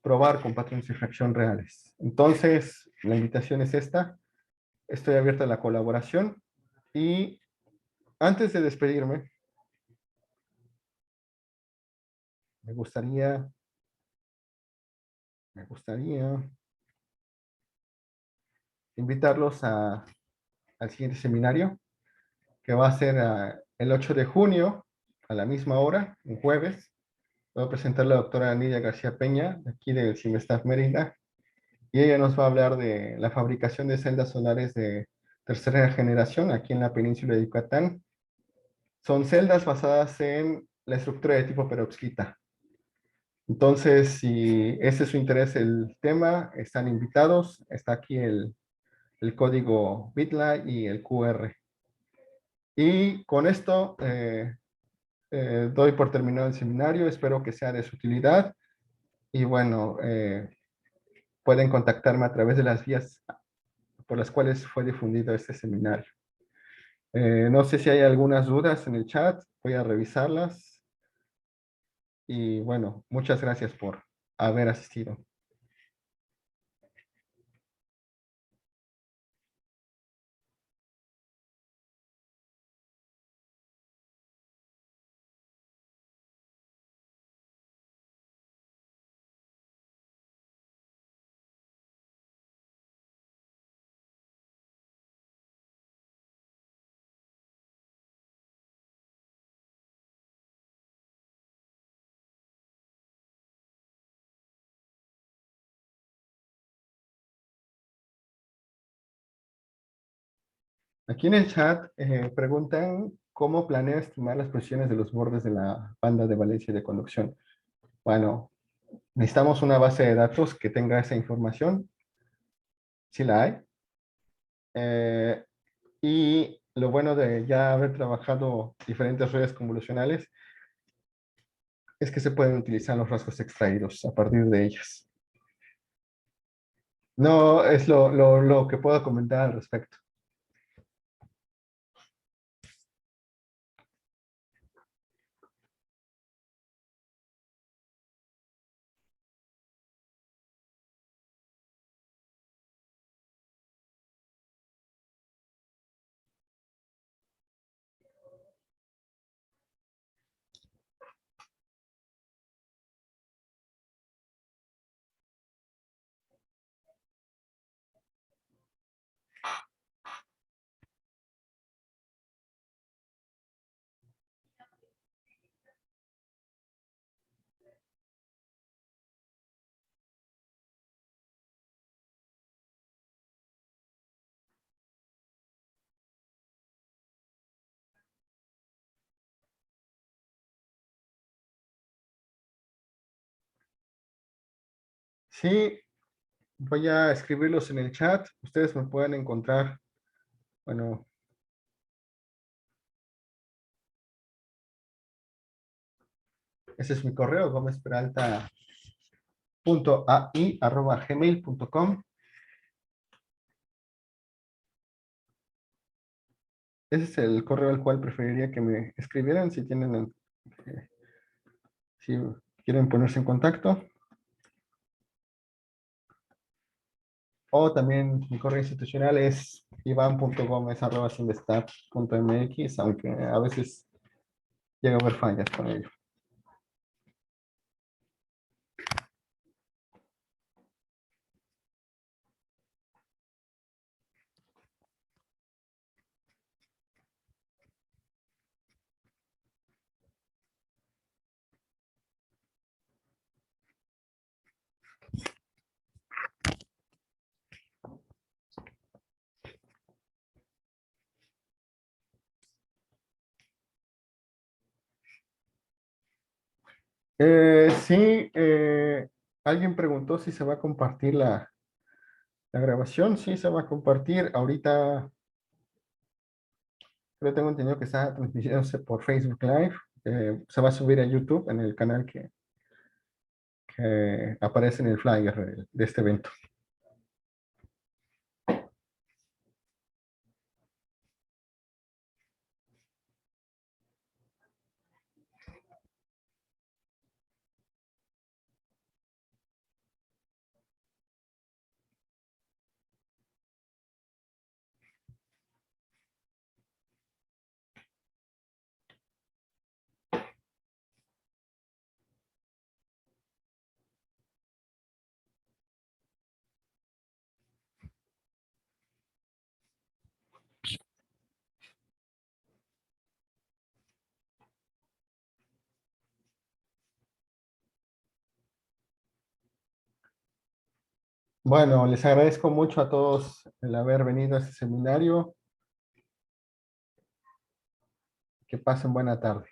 probar con patrones de fracción reales. Entonces, la invitación es esta. Estoy abierto a la colaboración y antes de despedirme, me gustaría, me gustaría invitarlos al siguiente seminario, que va a ser el 8 de junio a la misma hora, un jueves. Voy a presentar a la doctora Nidia García Peña, de aquí del CIMESTAF Mérida, y ella nos va a hablar de la fabricación de celdas solares de tercera generación aquí en la península de Yucatán. Son celdas basadas en la estructura de tipo perovskita. Entonces, si ese es su interés el tema, están invitados. Está aquí el código BitLay y el QR. Y con esto doy por terminado el seminario. Espero que sea de su utilidad. Y bueno, pueden contactarme a través de las vías por las cuales fue difundido este seminario. No sé si hay algunas dudas en el chat. Voy a revisarlas. Y bueno, muchas gracias por haber asistido. Aquí en el chat preguntan cómo planea estimar las presiones de los bordes de la banda de valencia de conducción. Bueno, necesitamos una base de datos que tenga esa información, si la hay. Eh, y lo bueno de ya haber trabajado diferentes redes convolucionales es que se pueden utilizar los rasgos extraídos a partir de ellas. No es lo que puedo comentar al respecto. Sí, voy a escribirlos en el chat. Ustedes me pueden encontrar, bueno, ese es mi correo, gomezperalta.ai@gmail.com. Ese es el correo al cual preferiría que me escribieran si tienen, si quieren ponerse en contacto. O también mi correo institucional es ivan.gomez@simvestab.mx, aunque a veces llega a haber fallas con ello. Sí, alguien preguntó si se va a compartir la grabación. Sí, se va a compartir. Ahorita creo tengo entendido que está transmitiéndose por Facebook Live. Se va a subir a YouTube en el canal que que aparece en el flyer de este evento. Bueno, les agradezco mucho a todos el haber venido a este seminario. Que pasen buena tarde.